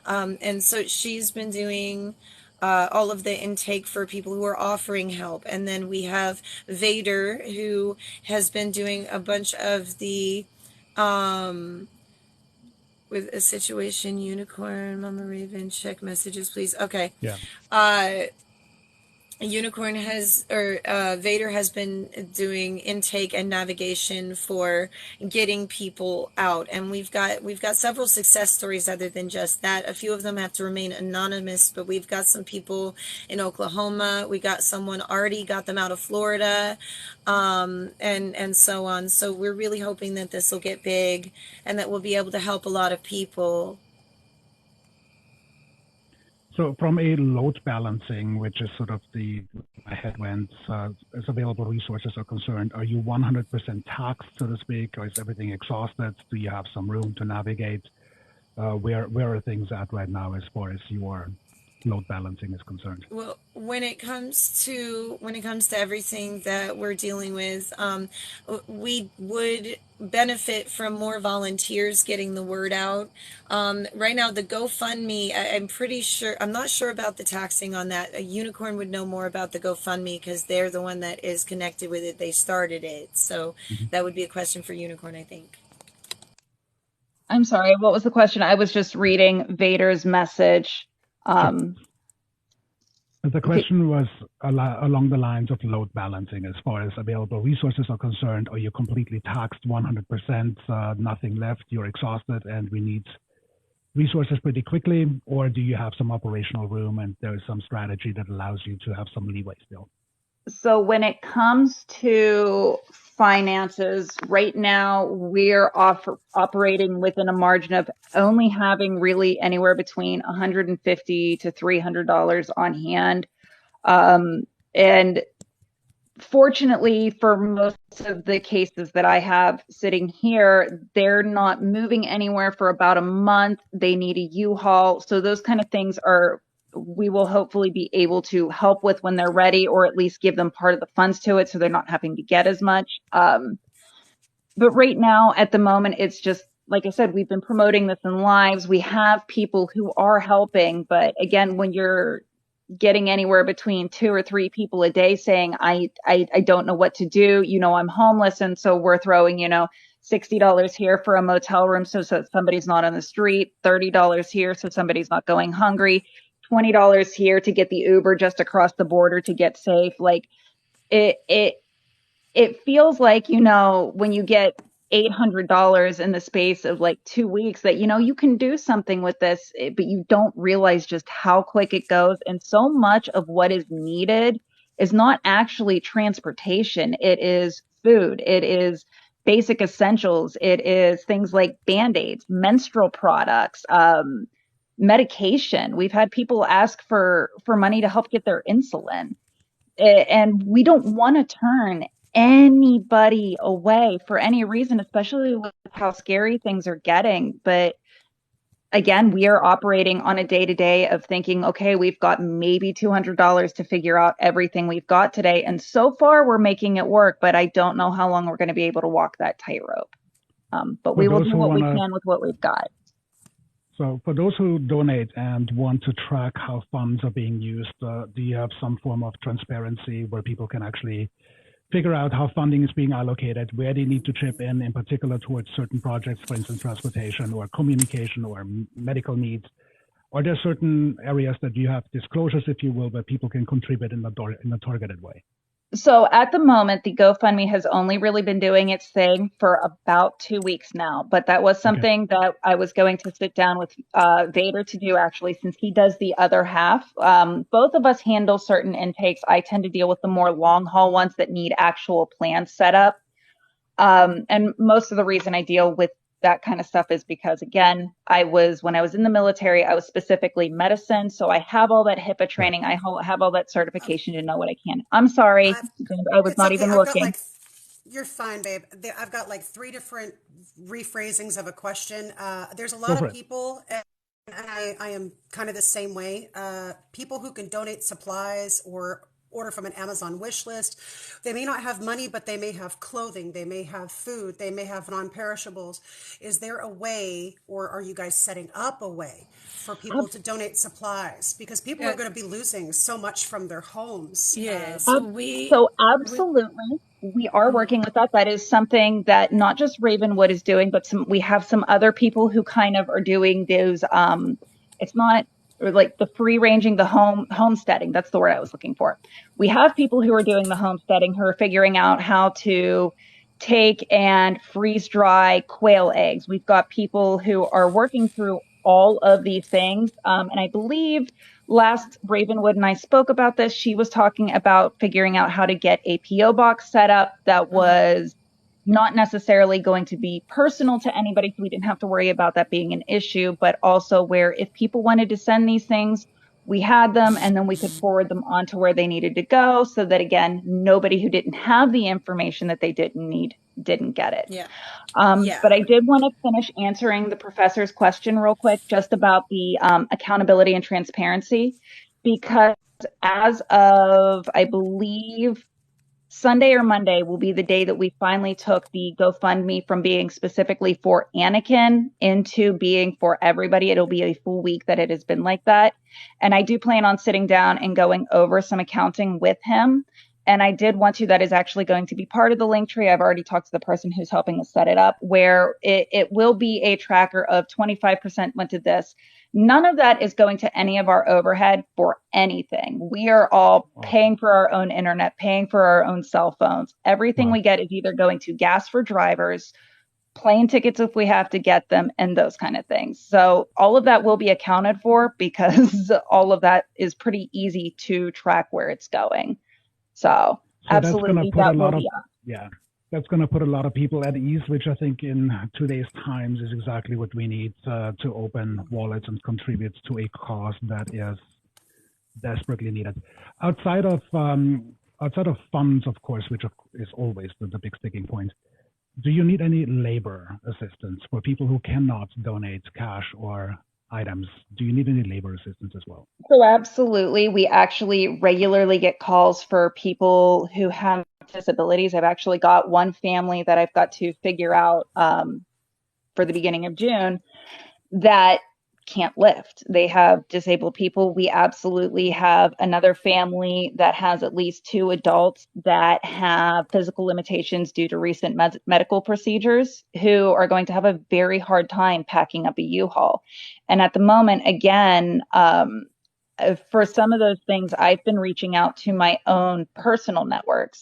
And so she's been doing all of the intake for people who are offering help. And then we have Vader, who has been doing a bunch of the with a situation, Unicorn, Mama Raven, check messages, please. Okay. Yeah. Unicorn Vader has been doing intake and navigation for getting people out, and we've got several success stories other than just that. A few of them have to remain anonymous, but we've got some people in Oklahoma. We got someone already got them out of Florida, and so on. So we're really hoping that this will get big and that we'll be able to help a lot of people. So from a load balancing, which is sort of my head went, as available resources are concerned, are you 100% taxed, so to speak, or is everything exhausted? Do you have some room to navigate? Where are things at right now as far as your load balancing is concerned? Well, when it comes to everything that we're dealing with, we would benefit from more volunteers getting the word out. Right now, the GoFundMe, I'm not sure about the taxing on that. A Unicorn would know more about the GoFundMe because they're the one that is connected with it. They started it. So that would be a question for Unicorn, I think. I'm sorry, what was the question? I was just reading Vader's message. The question was along the lines of load balancing. As far as available resources are concerned, are you completely taxed 100%, nothing left, you're exhausted, and we need resources pretty quickly? Or do you have some operational room and there is some strategy that allows you to have some leeway still? So when it comes to finances, right now we're operating within a margin of only having really anywhere between $150 to $300 on hand. And fortunately, for most of the cases that I have sitting here, they're not moving anywhere for about a month. They need a U-Haul. So those kind of things we will hopefully be able to help with when they're ready, or at least give them part of the funds to it so they're not having to get as much. But right now, at the moment, it's just, like I said, we've been promoting this in lives. We have people who are helping. But again, when you're getting anywhere between 2 or 3 people a day saying, I don't know what to do, I'm homeless. And so we're throwing, $60 here for a motel room so somebody's not on the street, $30 here so somebody's not going hungry, $20 here to get the Uber just across the border to get safe. Like it feels like, when you get $800 in the space of like 2 weeks that, you can do something with this, but you don't realize just how quick it goes. And so much of what is needed is not actually transportation. It is food. It is basic essentials. It is things like Band-Aids, menstrual products, medication. We've had people ask for money to help get their insulin. And we don't want to turn anybody away for any reason, especially with how scary things are getting. But again, we are operating on a day-to-day of thinking, okay, we've got maybe $200 to figure out everything we've got today. And so far we're making it work, but I don't know how long we're going to be able to walk that tightrope. But we will do what we can with what we've got. So for those who donate and want to track how funds are being used, do you have some form of transparency where people can actually figure out how funding is being allocated, where they need to chip in particular towards certain projects, for instance, transportation or communication or medical needs? Are there certain areas that you have disclosures, if you will, where people can contribute in a targeted way? So at the moment, the GoFundMe has only really been doing its thing for about 2 weeks now. But that was something that I was going to sit down with Vader to do, actually, since he does the other half. Both of us handle certain intakes. I tend to deal with the more long haul ones that need actual plans set up. And most of the reason I deal with that kind of stuff is because, again, when I was in the military, I was specifically medicine. So I have all that HIPAA training. I have all that certification to know what I can. I'm sorry. I was not even looking. You're fine, babe. I've got like 3 different rephrasings of a question. There's a lot of people, and I am kind of the same way. People who can donate supplies or order from an Amazon wish list. They may not have money, but they may have clothing. They may have food. They may have non-perishables. Is there a way, or are you guys setting up a way for people to donate supplies? Because people are going to be losing so much from their homes. Yes. So absolutely. We are working with that. That is something that not just Ravenwood is doing, but we have some other people who kind of are doing those. It's not like the free ranging, the homesteading. That's the word I was looking for. We have people who are doing the homesteading who are figuring out how to take and freeze dry quail eggs. We've got people who are working through all of these things. And I believe last Ravenwood and I spoke about this. She was talking about figuring out how to get a PO box set up that was not necessarily going to be personal to anybody, so we didn't have to worry about that being an issue, but also where if people wanted to send these things, we had them and then we could forward them on to where they needed to go so that, again, nobody who didn't have the information that they didn't need didn't get it. But I did want to finish answering the professor's question real quick, just about the accountability and transparency, because as of, I believe, Sunday or Monday will be the day that we finally took the GoFundMe from being specifically for Anakin into being for everybody. It'll be a full week that it has been like that. And I do plan on sitting down and going over some accounting with him. And I did want to, that is actually going to be part of the link tree. I've already talked to the person who's helping us set it up, where it will be a tracker of 25% went to this. None of that is going to any of our overhead for anything. We are all paying for our own internet, paying for our own cell phones. Everything we get is either going to gas for drivers, plane tickets if we have to get them, and those kind of things. So all of that will be accounted for because all of that is pretty easy to track where it's going. So absolutely, that's going to put a lot of people at ease, which I think in today's times is exactly what we need to open wallets and contribute to a cause that is desperately needed. Outside of funds, of course, which is always the big sticking point. Do you need any labor assistance for people who cannot donate cash or items? Do you need any labor assistance as well? So absolutely. We actually regularly get calls for people who have disabilities. I've actually got one family that I've got to figure out for the beginning of June that can't lift. They have disabled people. We absolutely have another family that has at least 2 adults that have physical limitations due to recent medical procedures who are going to have a very hard time packing up a U-Haul. And at the moment, again, for some of those things, I've been reaching out to my own personal networks,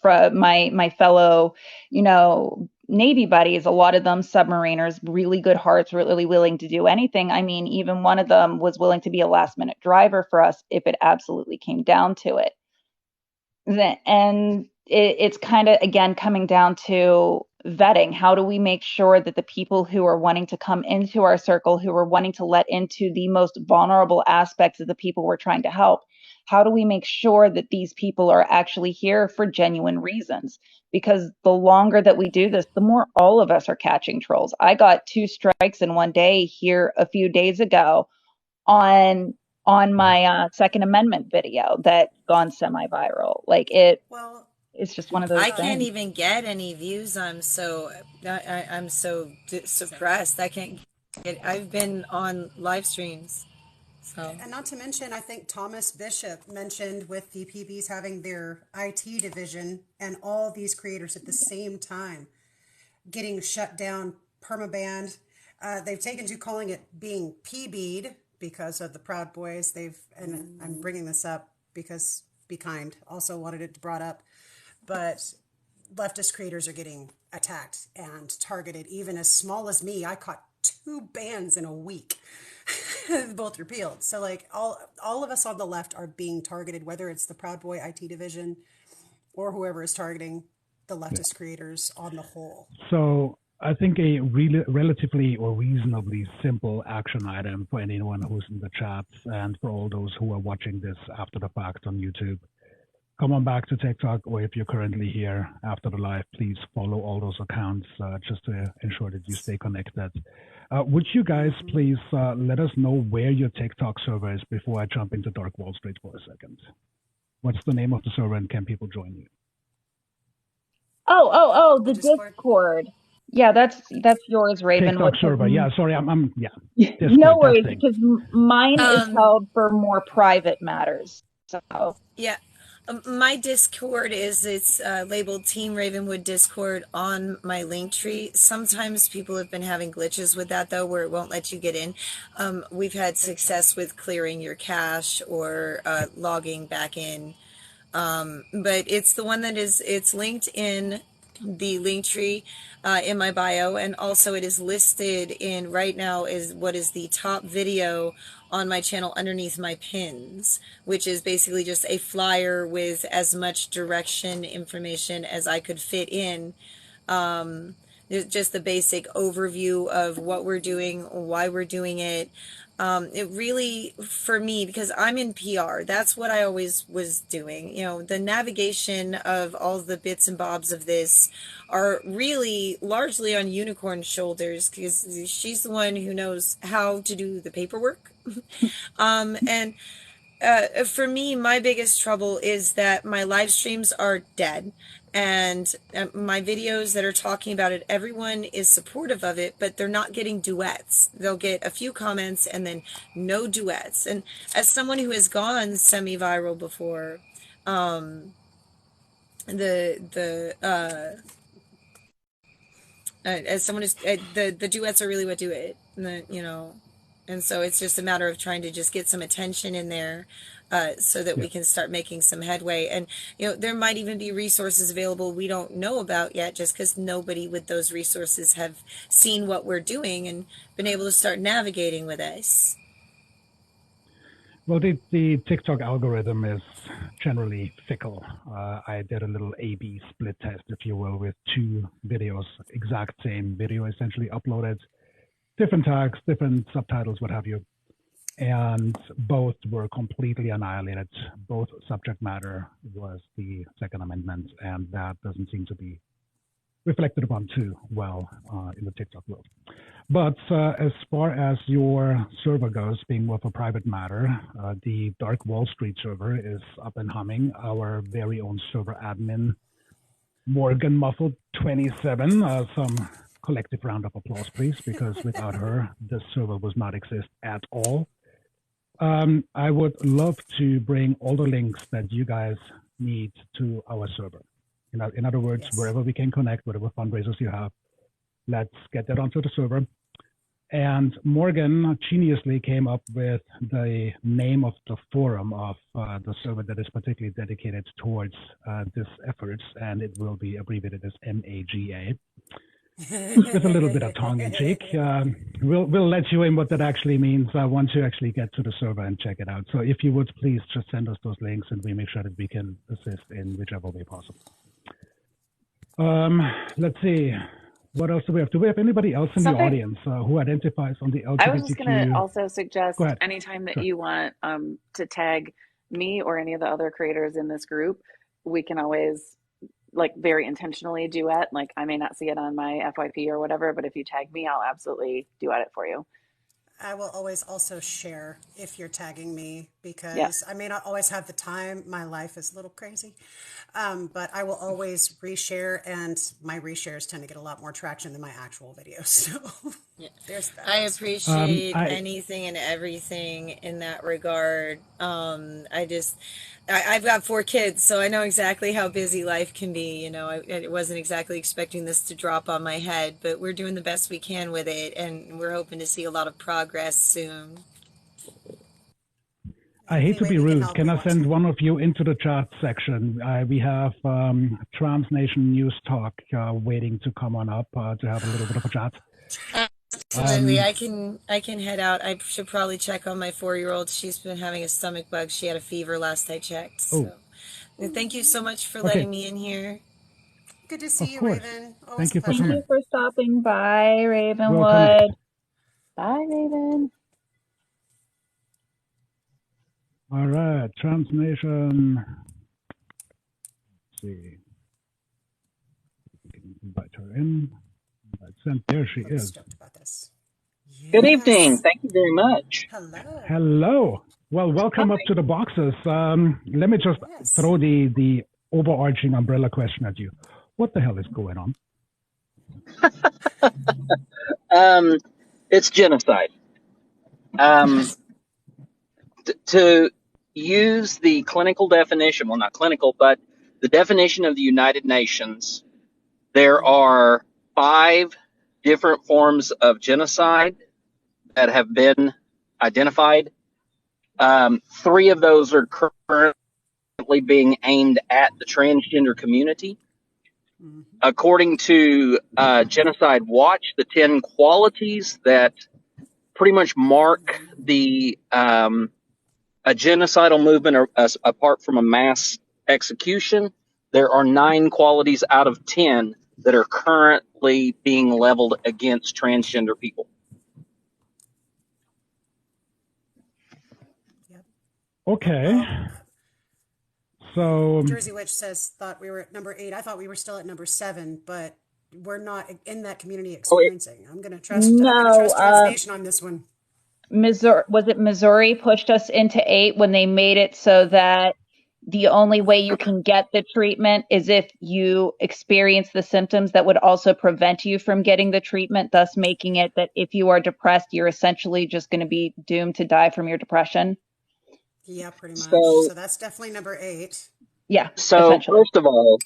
from my fellow, Navy buddies. A lot of them submariners, really good hearts, really willing to do anything. I mean, even one of them was willing to be a last minute driver for us if it absolutely came down to it. And it's kind of, again, coming down to vetting. How do we make sure that the people who are wanting to come into our circle, who are wanting to let into the most vulnerable aspects of the people we're trying to help, how do we make sure that these people are actually here for genuine reasons? Because the longer that we do this, the more all of us are catching trolls. I got 2 strikes in one day here a few days ago on my Second Amendment video that gone semi-viral. Like Well, it's just one of those I things. can't even get any views. I'm so suppressed. I can't get. I've been on live streams. So. and not to mention, I think Thomas Bishop mentioned with the PBs having their IT division and all these creators at the same time getting shut down, permabanned. They've taken to calling it being PB'd because of the Proud Boys. And I'm bringing this up because Be Kind also wanted it brought up, but leftist creators are getting attacked and targeted. Even as small as me, I caught 2 bans in a week. Both repealed. So like all of us on the left are being targeted, whether it's the Proud Boy IT division or whoever is targeting the leftist creators on the whole. So I think a really relatively or reasonably simple action item for anyone who's in the chat and for all those who are watching this after the fact on YouTube. Come on back to TikTok, or if you're currently here after the live, please follow all those accounts just to ensure that you stay connected. Would you guys please let us know where your TikTok server is before I jump into Dark Wall Street for a second? What's the name of the server, and can people join you? The Discord. Yeah, that's yours, Raven. TikTok server. Yeah, sorry, I'm Discord, no worries, because mine is held for more private matters. So yeah. My Discord it's labeled Team Ravenwood Discord on my link tree. Sometimes people have been having glitches with that, though, where it won't let you get in. We've had success with clearing your cache or logging back in. But it's the one that it's linked in the link tree in my bio, and also it is listed in right now is what is the top video on my channel underneath my pins, which is basically just a flyer with as much direction information as I could fit in. Just the basic overview of what we're doing, why we're doing it. It really, for me, because I'm in PR, that's what I always was doing. The navigation of all the bits and bobs of this are really largely on Unicorn's shoulders, because she's the one who knows how to do the paperwork. And for me, my biggest trouble is that my live streams are dead. And my videos that are talking about it, everyone is supportive of it, but they're not getting duets. They'll get a few comments and then no duets. And as someone who has gone semi-viral before, as someone who's the duets are really what do it, and so it's just a matter of trying to just get some attention in there. So that we can start making some headway. And, there might even be resources available we don't know about yet, just because nobody with those resources have seen what we're doing and been able to start navigating with us. Well, the TikTok algorithm is generally fickle. I did a little A/B split test, if you will, with 2 videos, exact same video essentially uploaded, different tags, different subtitles, what have you. And both were completely annihilated. Both subject matter was the Second Amendment, and that doesn't seem to be reflected upon too well in the TikTok world. But as far as your server goes, being more of a private matter, the Dark Wall Street server is up and humming. Our very own server admin, Morgan Muffled 27, some collective round of applause, please, because without her, this server would not exist at all. I would love to bring all the links that you guys need to our server. In other words, Yes. wherever we can connect, whatever fundraisers you have, let's get that onto the server. And Morgan geniusly came up with the name of the forum of the server that is particularly dedicated towards this efforts, and it will be abbreviated as MAGA. With a little bit of tongue in cheek. We'll let you in what that actually means once you actually get to the server and check it out. So if you would please just send us those links, and we make sure that we can assist in whichever way possible. Let's see. What else do we have? Do we have anybody else in the audience who identifies on the LGBTQ? I was just going to also suggest anytime that Go ahead. you want to tag me or any of the other creators in this group, we can always like very intentionally duet. Like I may not see it on my FYP or whatever, but if you tag me, I'll absolutely duet it for you. I will always also share if you're tagging me, because I may not always have the time. My life is a little crazy. But I will always reshare, and my reshares tend to get a lot more traction than my actual videos. So there's that. I appreciate anything and everything in that regard. I've got 4 kids, so I know exactly how busy life can be. You know, I wasn't exactly expecting this to drop on my head, but we're doing the best we can with it, and we're hoping to see a lot of progress soon. I hate to be rude. Can I send one of you into the chat section? We have Trans Nation News Talk waiting to come on up to have a little bit of a chat. Absolutely. I can head out. I should probably check on my 4-year-old. She's been having a stomach bug. She had a fever last I checked. So thank you so much for letting me in here. Good to see you, Raven. Thank you for Thank coming. you for stopping by, Ravenwood. Welcome. Bye, Raven. All right, Trans Nation. Let's see. We can invite her in. There she is. Stoked about this. Yes. Good evening. Thank you very much. Hello. Hello. Well, welcome up to the boxes. Let me just throw the overarching umbrella question at you. What the hell is going on? It's genocide. To use the clinical definition, well, not clinical, but the definition of the United Nations, there are 5 different forms of genocide that have been identified. 3 of those are currently being aimed at the transgender community. According to Genocide Watch, the 10 qualities that pretty much mark the a genocidal movement apart from a mass execution, there are 9 qualities out of 10 that are currently being leveled against transgender people. Okay. So Jersey Witch says thought we were at number 8. I thought we were still at number 7, but we're not in that community experiencing. I'm going to trust Trans Nation on this one. Missouri pushed us into 8 when they made it so that the only way you can get the treatment is if you experience the symptoms that would also prevent you from getting the treatment, thus making it that if you are depressed, you're essentially just going to be doomed to die from your depression. Yeah, pretty much. So that's definitely number 8. Yeah. So first of all,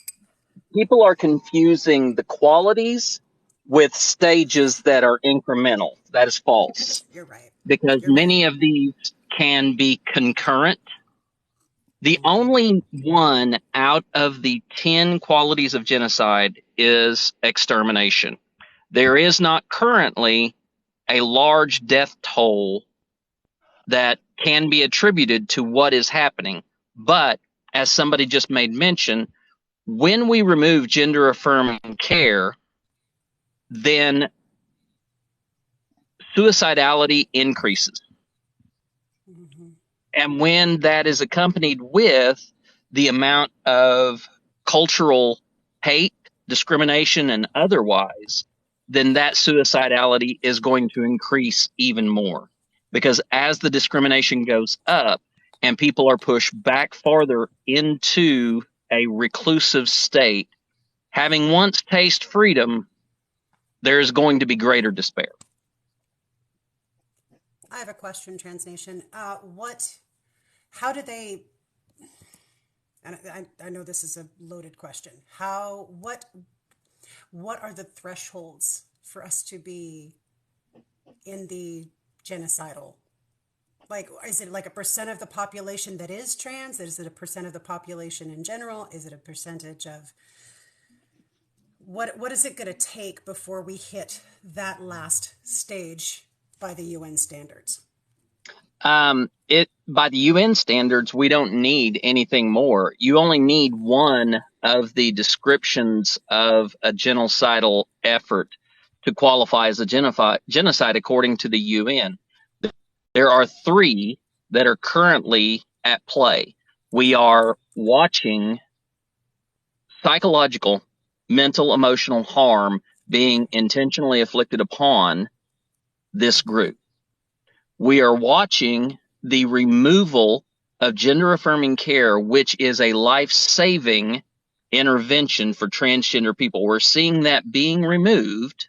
people are confusing the qualities with stages that are incremental. That is false. You're right. Because many of these can be concurrent. The only one out of the 10 qualities of genocide is extermination. There is not currently a large death toll that can be attributed to what is happening. But as somebody just made mention, when we remove gender affirming care, then suicidality increases. And when that is accompanied with the amount of cultural hate, discrimination, and otherwise, then that suicidality is going to increase even more. Because as the discrimination goes up and people are pushed back farther into a reclusive state, having once tasted freedom, there's going to be greater despair. I have a question, Transnation. How do they, and I know this is a loaded question, what are the thresholds for us to be in the genocidal? Like, is it like a percent of the population that is trans? Is it a percent of the population in general? Is it a percentage of what is it going to take before we hit that last stage by the UN standards? By the UN standards, we don't need anything more. You only need one of the descriptions of a genocidal effort to qualify as a genocide according to the UN. There are three that are currently at play. We are watching psychological, mental, emotional harm being intentionally inflicted upon this group. We are watching the removal of gender-affirming care, which is a life-saving intervention for transgender people. We're seeing that being removed.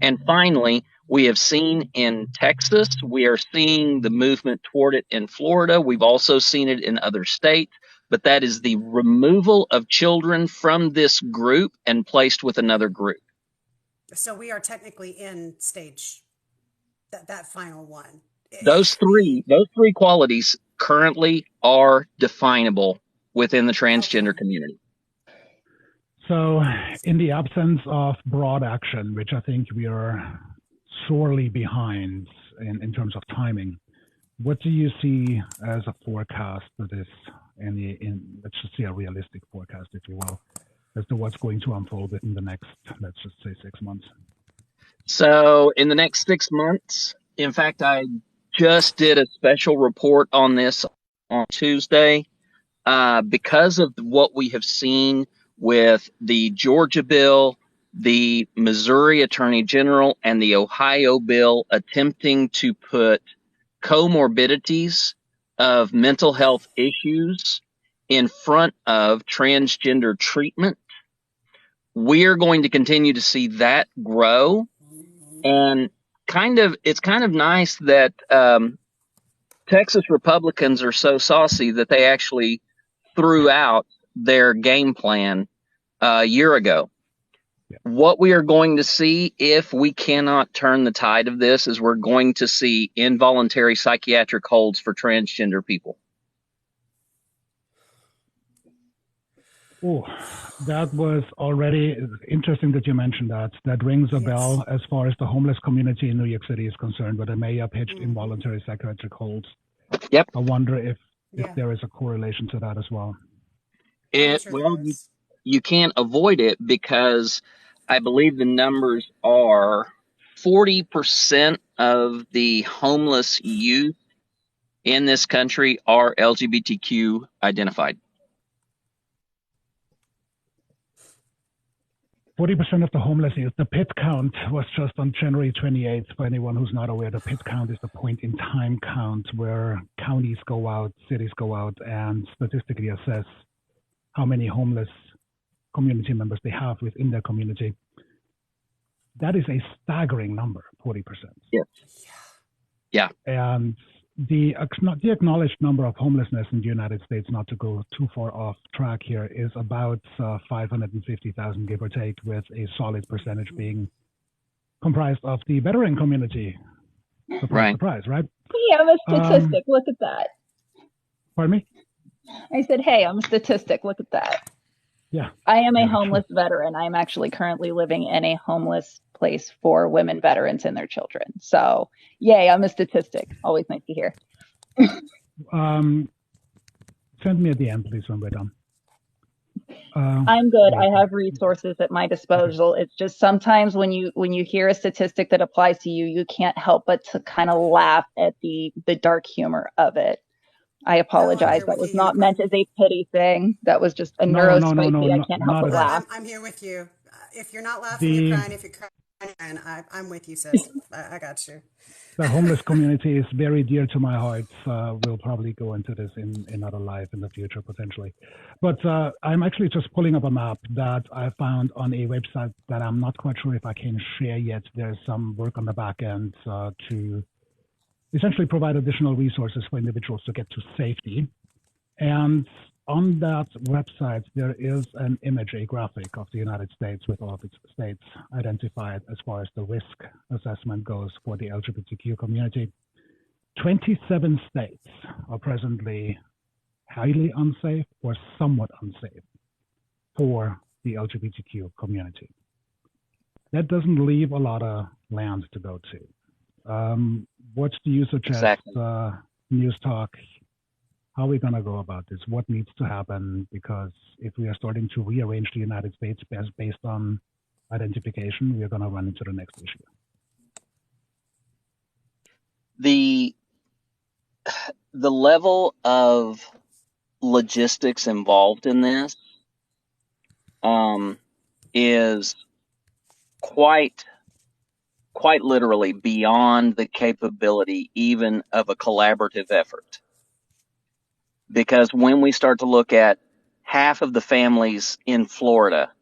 And finally, we have seen in Texas, we are seeing the movement toward it in Florida. We've also seen it in other states. But that is the removal of children from this group and placed with another group. So we are technically in stage that final one. Those three qualities currently are definable within the transgender community. So in the absence of broad action, which I think we are sorely behind in terms of timing, what do you see as a forecast for this, let's just say a realistic forecast, if you will, as to what's going to unfold in the next, let's just say 6 months? So in the next 6 months, in fact, I just did a special report on this on Tuesday, because of what we have seen with the Georgia bill, the Missouri Attorney General, and the Ohio bill attempting to put comorbidities of mental health issues in front of transgender treatment. We're going to continue to see that grow. And it's kind of nice that Texas Republicans are so saucy that they actually threw out their game plan a year ago. Yeah. What we are going to see, if we cannot turn the tide of this, is we're going to see involuntary psychiatric holds for transgender people. Oh, that was already interesting that you mentioned that. That rings a bell as far as the homeless community in New York City is concerned, where the mayor pitched involuntary psychiatric holds. Yep. I wonder if there is a correlation to that as well. You can't avoid it, because I believe the numbers are 40% of the homeless youth in this country are LGBTQ identified. 40% of the homeless youth. The PIT count was just on January 28th. For anyone who's not aware, the PIT count is the point in time count where counties go out, cities go out, and statistically assess how many homeless community members they have within their community. That is a staggering number, 40%. Yes. Yeah. And the acknowledged number of homelessness in the United States, not to go too far off track here, is about 550,000, give or take, with a solid percentage being comprised of the veteran community. Surprise, surprise, right? Hey, I'm a statistic. Look at that. Pardon me? I said, hey, I'm a statistic. Look at that. Yeah. I am a homeless veteran. I'm actually currently living in a homeless place for women veterans and their children. So, yay, I'm a statistic. Always nice to hear. Send me at the end, please, when we're done. I'm good. I have resources at my disposal. It's just sometimes when you hear a statistic that applies to you, you can't help but to kind of laugh at the dark humor of it. I apologize. That was not meant as a pity thing. That was just a neurospicy. I can't help but laugh. I'm here with you. If you're not laughing, you're crying. If you're crying, And I'm with you, sis. I got you. The homeless community is very dear to my heart. We'll probably go into this in another life in the future, potentially. But I'm actually just pulling up a map that I found on a website that I'm not quite sure if I can share yet. There's some work on the back end to essentially provide additional resources for individuals to get to safety. And on that website, there is an image, a graphic of the United States with all of its states identified as far as the risk assessment goes for the LGBTQ community. 27 states are presently highly unsafe or somewhat unsafe for the LGBTQ community. That doesn't leave a lot of land to go to. What do you suggest, Exactly. News Talk? How are we going to go about this? What needs to happen? Because if we are starting to rearrange the United States based on identification, we are going to run into the next issue. The level of logistics involved in this is quite literally beyond the capability even of a collaborative effort. Because when we start to look at half of the families in Florida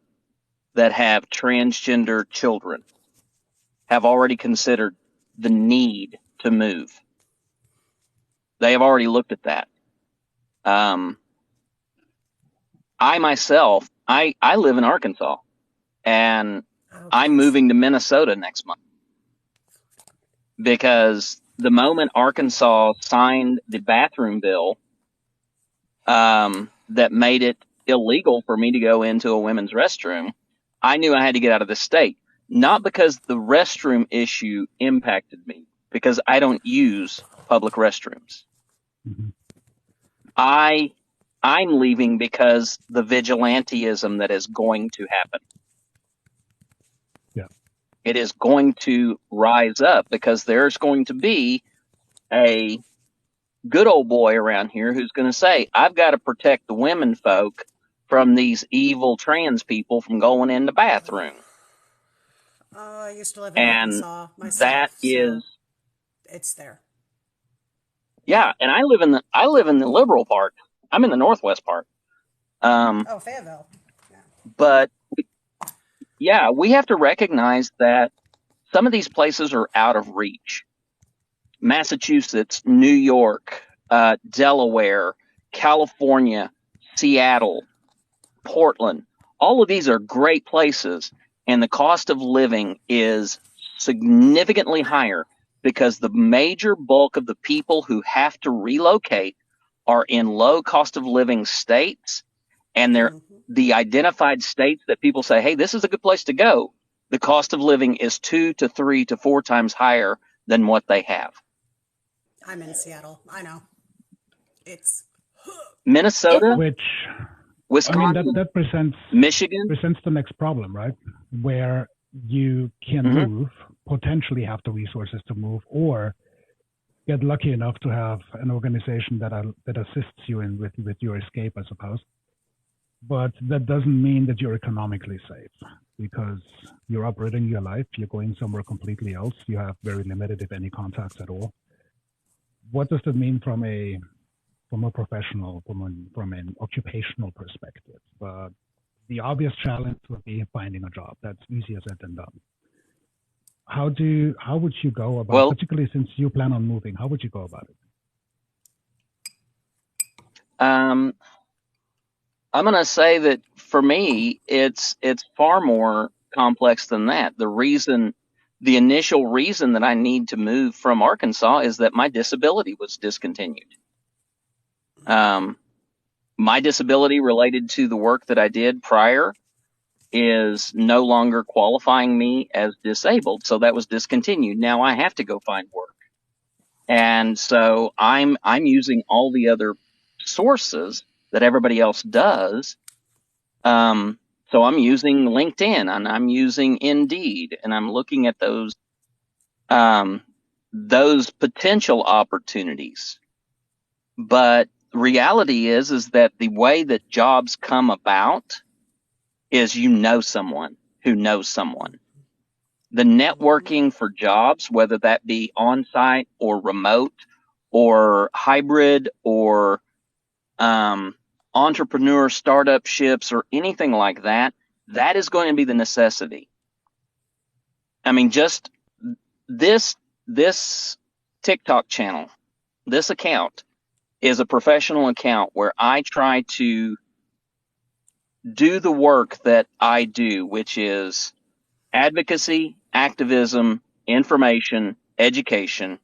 that have transgender children have already considered the need to move. They have already looked at that. I myself, I live in Arkansas, and I'm moving to Minnesota next month. Because the moment Arkansas signed the bathroom bill that made it illegal for me to go into a women's restroom, I knew I had to get out of the state. Not because the restroom issue impacted me, because I don't use public restrooms. Mm-hmm. I'm leaving because the vigilantism that is going to happen. Yeah. It is going to rise up because there's going to be a good old boy around here who's going to say, I've got to protect the women folk from these evil trans people from going in the bathroom. I used to live in And Arkansas myself. that is, it's there. yeah. And I live in the liberal part. I'm in the northwest part. Fayetteville. Yeah. But yeah, we have to recognize that some of these places are out of reach. Massachusetts, New York, Delaware, California, Seattle, Portland. All of these are great places, and the cost of living is significantly higher because the major bulk of the people who have to relocate are in low cost of living states, and they're the identified states that people say, hey, this is a good place to go. The cost of living is 2 to 3 to 4 times higher than what they have. I'm in Seattle. I know. It's Minnesota, which Wisconsin, I mean, that presents Michigan presents the next problem, right? Where you can move, potentially have the resources to move, or get lucky enough to have an organization that assists you with your escape, I suppose. But that doesn't mean that you're economically safe, because you're uprooting your life, you're going somewhere completely else, you have very limited, if any, contacts at all. What does that mean from a professional, from an occupational perspective? The obvious challenge would be finding a job. That's easier said than done. How would you go about, particularly since you plan on moving, how would you go about it? I'm going to say that for me, it's far more complex than that. The initial reason that I need to move from Arkansas is that my disability was discontinued. My disability related to the work that I did prior is no longer qualifying me as disabled. So that was discontinued. Now I have to go find work. And so I'm using all the other sources that everybody else does. So I'm using LinkedIn and I'm using Indeed, and I'm looking at those potential opportunities. But reality is that the way that jobs come about is you know someone who knows someone. The networking for jobs, whether that be on site or remote or hybrid or entrepreneur startup ships or anything like that, that is going to be the necessity. I mean, just this TikTok channel, this account is a professional account where I try to do the work that I do, which is advocacy, activism, information, education,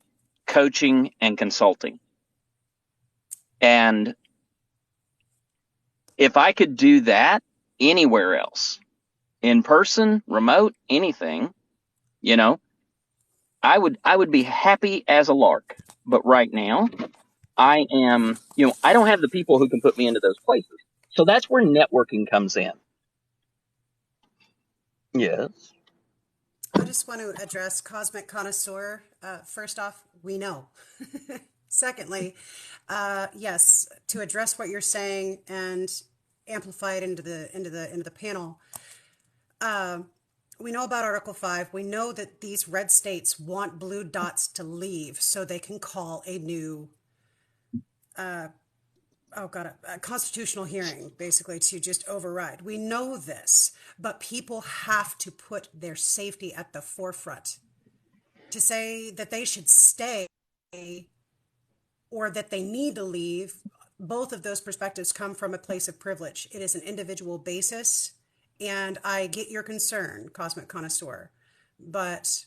coaching, and consulting. And if I could do that anywhere else, in person, remote, anything, I would be happy as a lark. But right now, I am, I don't have the people who can put me into those places. So that's where networking comes in. Yes. I just want to address Cosmic Connoisseur. First off, we know. Secondly, yes, to address what you're saying and amplify it into the panel. We know about Article 5. We know that these red states want blue dots to leave so they can call a new a constitutional hearing, basically, to just override. We know this, but people have to put their safety at the forefront. To say that they should stay or that they need to leave, both of those perspectives come from a place of privilege. It is an individual basis, and I get your concern, Cosmic Connoisseur, but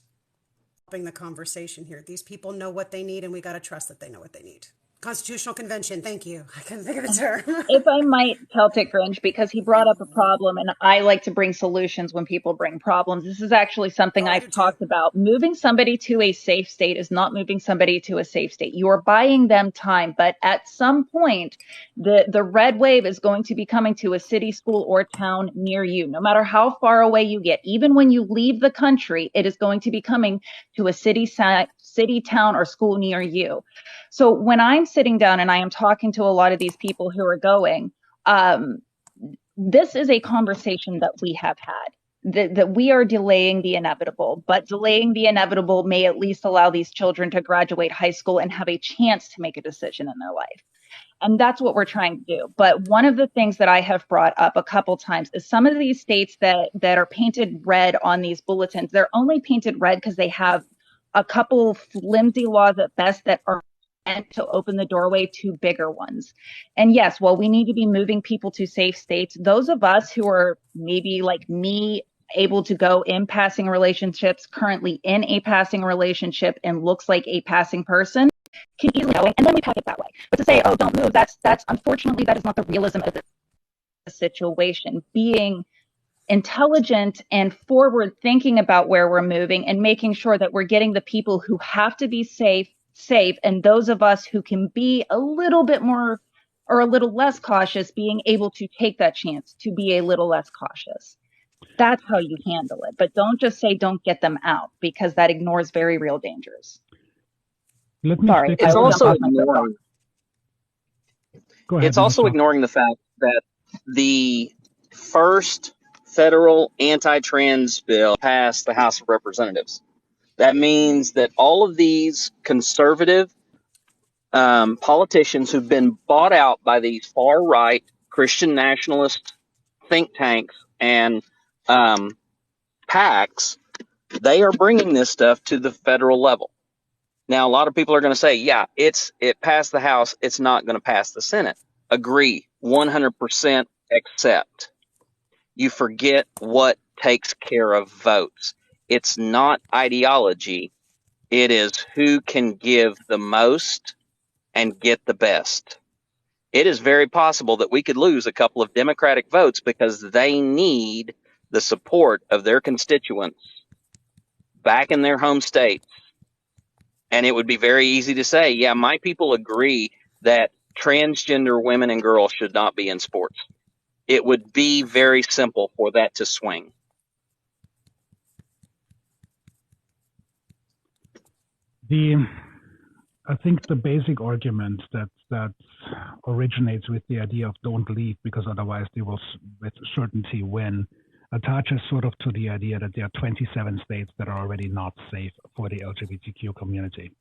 helping the conversation here. These people know what they need, and we got to trust that they know what they need. Constitutional Convention. Thank you. I couldn't think of the term. If I might, Celtic Grinch, because he brought up a problem, and I like to bring solutions when people bring problems. This is actually something I've talked about. Moving somebody to a safe state is not moving somebody to a safe state. You are buying them time, but at some point, the red wave is going to be coming to a city, school, or town near you. No matter how far away you get, even when you leave the country, it is going to be coming to a city, town, or school near you. So when I'm sitting down and I am talking to a lot of these people who are going, this is a conversation that we have had, that we are delaying the inevitable, but delaying the inevitable may at least allow these children to graduate high school and have a chance to make a decision in their life. And that's what we're trying to do. But one of the things that I have brought up a couple times is some of these states that are painted red on these bulletins, they're only painted red because they have a couple flimsy laws at best that are meant to open the doorway to bigger ones. And yes, while we need to be moving people to safe states, those of us who are maybe like me, able to go in passing relationships, currently in a passing relationship and looks like a passing person, can easily go, and then we pack it that way. But to say, oh, don't move, that's unfortunately, that is not the realism of the situation. Being intelligent and forward thinking about where we're moving and making sure that we're getting the people who have to be safe, and those of us who can be a little bit more or a little less cautious, being able to take that chance to be a little less cautious. That's how you handle it. But don't just say don't get them out, because that ignores very real dangers. Sorry, it's also ignoring. Go ahead, it's also ignoring the fact that the first federal anti-trans bill passed the House of Representatives. That means that all of these conservative politicians who've been bought out by these far-right Christian nationalist think tanks and PACs, they are bringing this stuff to the federal level. Now, a lot of people are going to say, yeah, it passed the House, it's not going to pass the Senate. Agree, 100% accept. You forget what takes care of votes. It's not ideology. It is who can give the most and get the best. It is very possible that we could lose a couple of Democratic votes because they need the support of their constituents back in their home states. And it would be very easy to say, yeah, my people agree that transgender women and girls should not be in sports. It would be very simple for that to swing. I think the basic argument that originates with the idea of don't leave because otherwise they will with certainty win attaches sort of to the idea that there are 27 states that are already not safe for the LGBTQ community.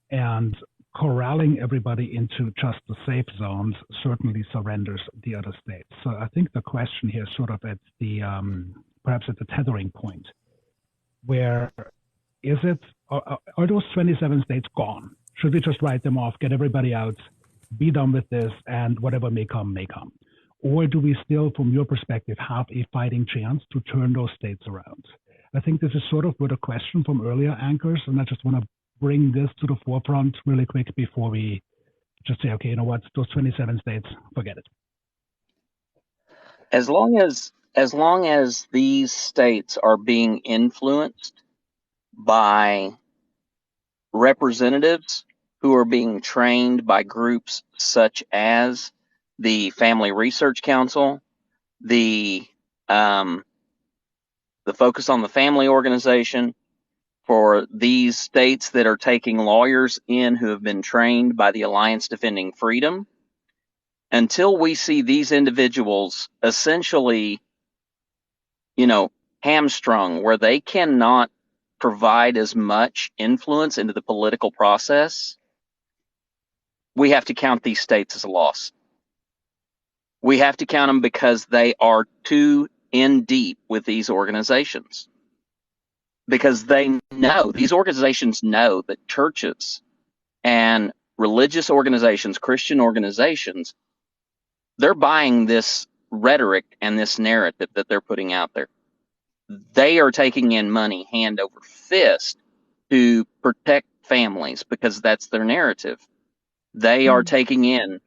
And corralling everybody into just the safe zones certainly surrenders the other states. So I think the question here is sort of at the, perhaps at the tethering point, where is it, are those 27 states gone? Should we just write them off, get everybody out, be done with this, and whatever may come, may come? Or do we still, from your perspective, have a fighting chance to turn those states around? I think this is sort of with a question from earlier anchors, and I just want to bring this to the forefront really quick before we just say, okay, you know what, those 27 states, forget it. As long as these states are being influenced by representatives who are being trained by groups such as the Family Research Council, the Focus on the Family organization, for these states that are taking lawyers in who have been trained by the Alliance Defending Freedom, until we see these individuals essentially, hamstrung, where they cannot provide as much influence into the political process, we have to count these states as a loss. We have to count them because they are too in deep with these organizations. Because these organizations know that churches and religious organizations, Christian organizations, they're buying this rhetoric and this narrative that they're putting out there. They are taking in money hand over fist to protect families because that's their narrative. They are taking in,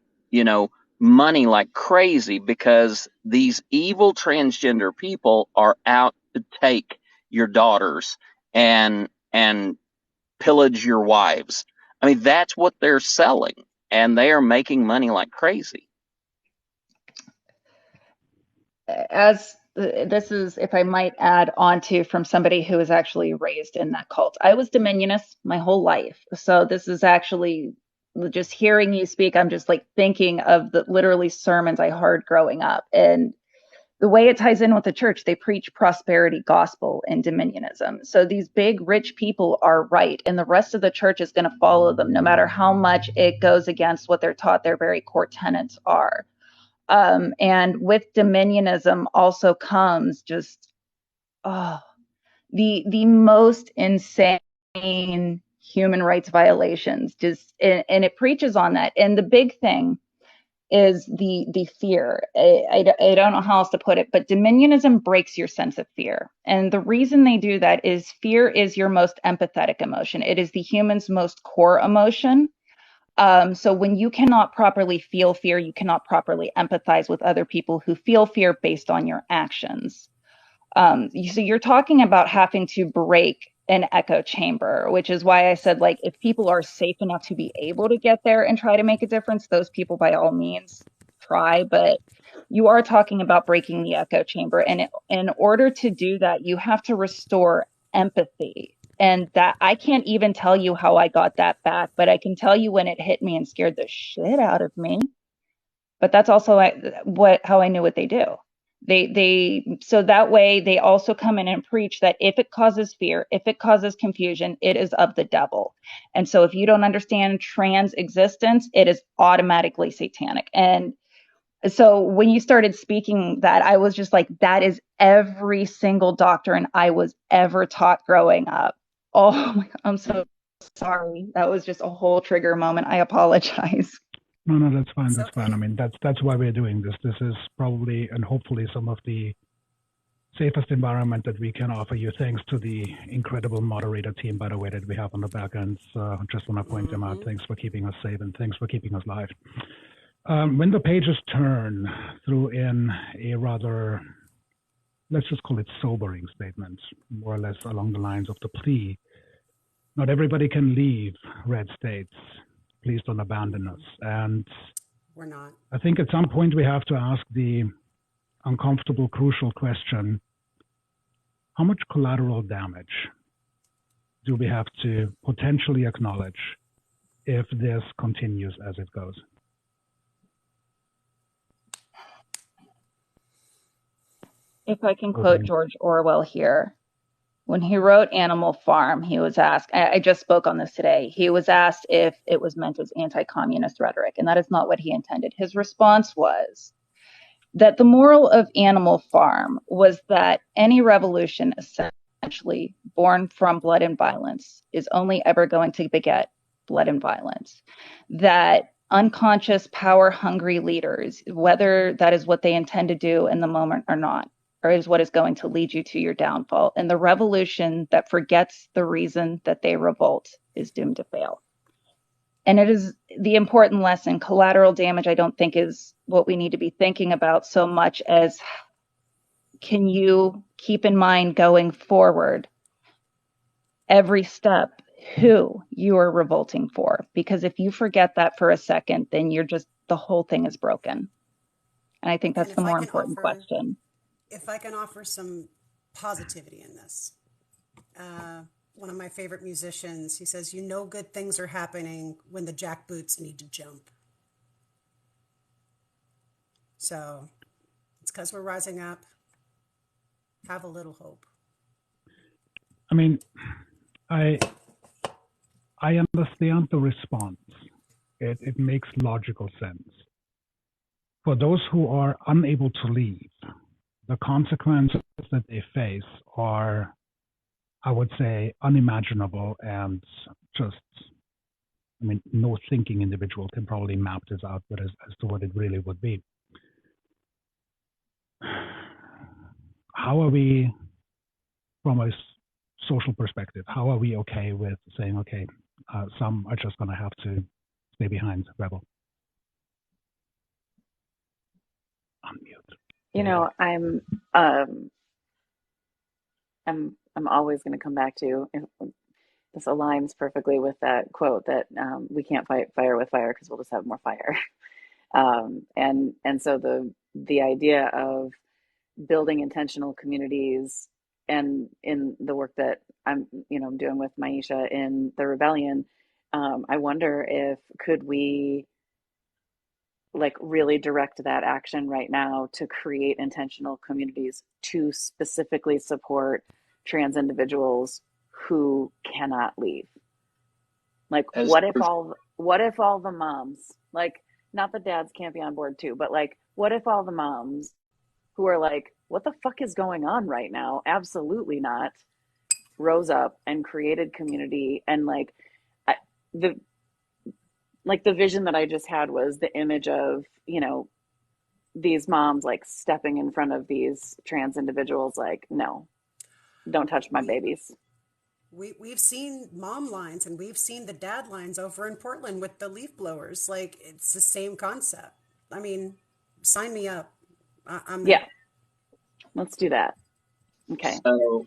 money like crazy because these evil transgender people are out to take your daughters and pillage your wives. I mean, that's what they're selling, and they are making money like crazy. This is, if I might add on to, from somebody who was actually raised in that cult. I was Dominionist my whole life. So this is actually, just hearing you speak, I'm just like thinking of the literally sermons I heard growing up. And the way it ties in with the church, they preach prosperity gospel and dominionism. So these big rich people are right, and the rest of the church is going to follow them, no matter how much it goes against what they're taught their very core tenets are. And with dominionism also comes just the most insane human rights violations. And it preaches on that. And the big thing is the fear. I don't know how else to put it, but dominionism breaks your sense of fear. And the reason they do that is fear is your most empathetic emotion. It is the human's most core emotion. So when you cannot properly feel fear, you cannot properly empathize with other people who feel fear based on your actions. So you're talking about having to break an echo chamber, which is why I said, like, if people are safe enough to be able to get there and try to make a difference, those people by all means try. But you are talking about breaking the echo chamber. And in order to do that, you have to restore empathy. And that, I can't even tell you how I got that back, but I can tell you when it hit me and scared the shit out of me. But that's also how I knew what they do. So that way they also come in and preach that if it causes fear, if it causes confusion, it is of the devil. And so if you don't understand trans existence, it is automatically satanic. And so when you started speaking that, I was just like, that is every single doctrine I was ever taught growing up. Oh, I'm so sorry. That was just a whole trigger moment. I apologize. No, that's fine. That's fine. I mean, that's why we're doing this. This is probably and hopefully some of the safest environment that we can offer you, thanks to the incredible moderator team, by the way, that we have on the back end. Just want to point them out. Thanks for keeping us safe and thanks for keeping us live. When the pages turn through in a rather, let's just call it sobering statement, more or less along the lines of the plea, not everybody can leave red states. Please don't abandon us. And we're not. I think at some point we have to ask the uncomfortable, crucial question, how much collateral damage do we have to potentially acknowledge if this continues as it goes? If I can quote George Orwell here, when he wrote Animal Farm, he was asked, I just spoke on this today, he was asked if it was meant as anti-communist rhetoric, and that is not what he intended. His response was that the moral of Animal Farm was that any revolution essentially born from blood and violence is only ever going to beget blood and violence. That unconscious, power-hungry leaders, whether that is what they intend to do in the moment or not, or is what is going to lead you to your downfall. And the revolution that forgets the reason that they revolt is doomed to fail. And it is the important lesson. Collateral damage, I don't think, is what we need to be thinking about so much as, can you keep in mind going forward every step who you are revolting for? Because if you forget that for a second, then the whole thing is broken. And I think that's the more important question. If I can offer some positivity in this, one of my favorite musicians, he says, good things are happening when the jackboots need to jump. So it's because we're rising up. Have a little hope. I mean, I understand the response. It makes logical sense. For those who are unable to leave, the consequences that they face are, I would say, unimaginable, and no thinking individual can probably map this out as to what it really would be. How are we, from a social perspective, how are we okay with saying, okay, some are just going to have to stay behind, rebel? Unmute. I'm always going to come back to, this aligns perfectly with that quote that we can't fight fire with fire because we'll just have more fire. And so the idea of building intentional communities, and in the work that I'm doing with Maisha in the rebellion, I wonder if could we really direct that action right now to create intentional communities to specifically support trans individuals who cannot leave. What if all the moms, not the dads can't be on board too, but what if all the moms who are what the fuck is going on right now? Absolutely not. Rose up and created community. And the vision that I just had was the image of, these moms stepping in front of these trans individuals, no, don't touch my babies. We've seen mom lines and we've seen the dad lines over in Portland with the leaf blowers. It's the same concept. I mean, sign me up. Yeah. Let's do that. Okay. So,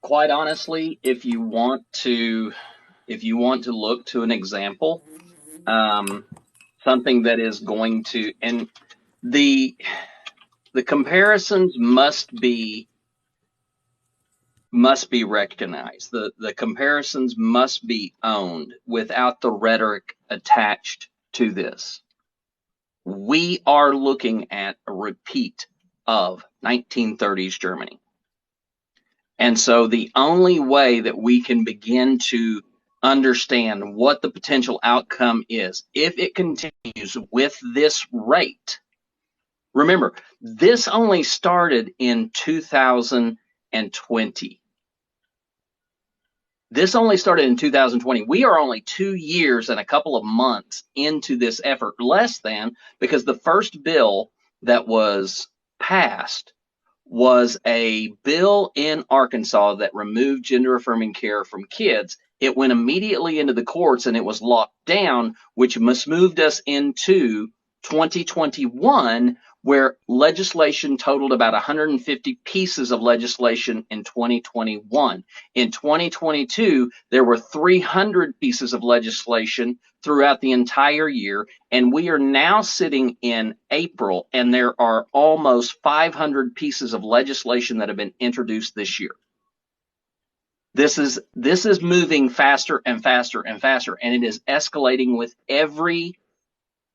quite honestly, if you want to look to an example, something that is going to, and the comparisons must be recognized. The comparisons must be owned without the rhetoric attached to this. We are looking at a repeat of 1930s Germany. And so the only way that we can begin to understand what the potential outcome is, if it continues with this rate. Remember, this only started in 2020. This only started in 2020. We are only 2 years and a couple of months into this effort, less than, because the first bill that was passed was a bill in Arkansas that removed gender-affirming care from kids. It went immediately into the courts and it was locked down, which moved us into 2021, where legislation totaled about 150 pieces of legislation in 2021. In 2022, there were 300 pieces of legislation throughout the entire year, and we are now sitting in April, and there are almost 500 pieces of legislation that have been introduced this year. This is moving faster and faster and faster, and it is escalating with every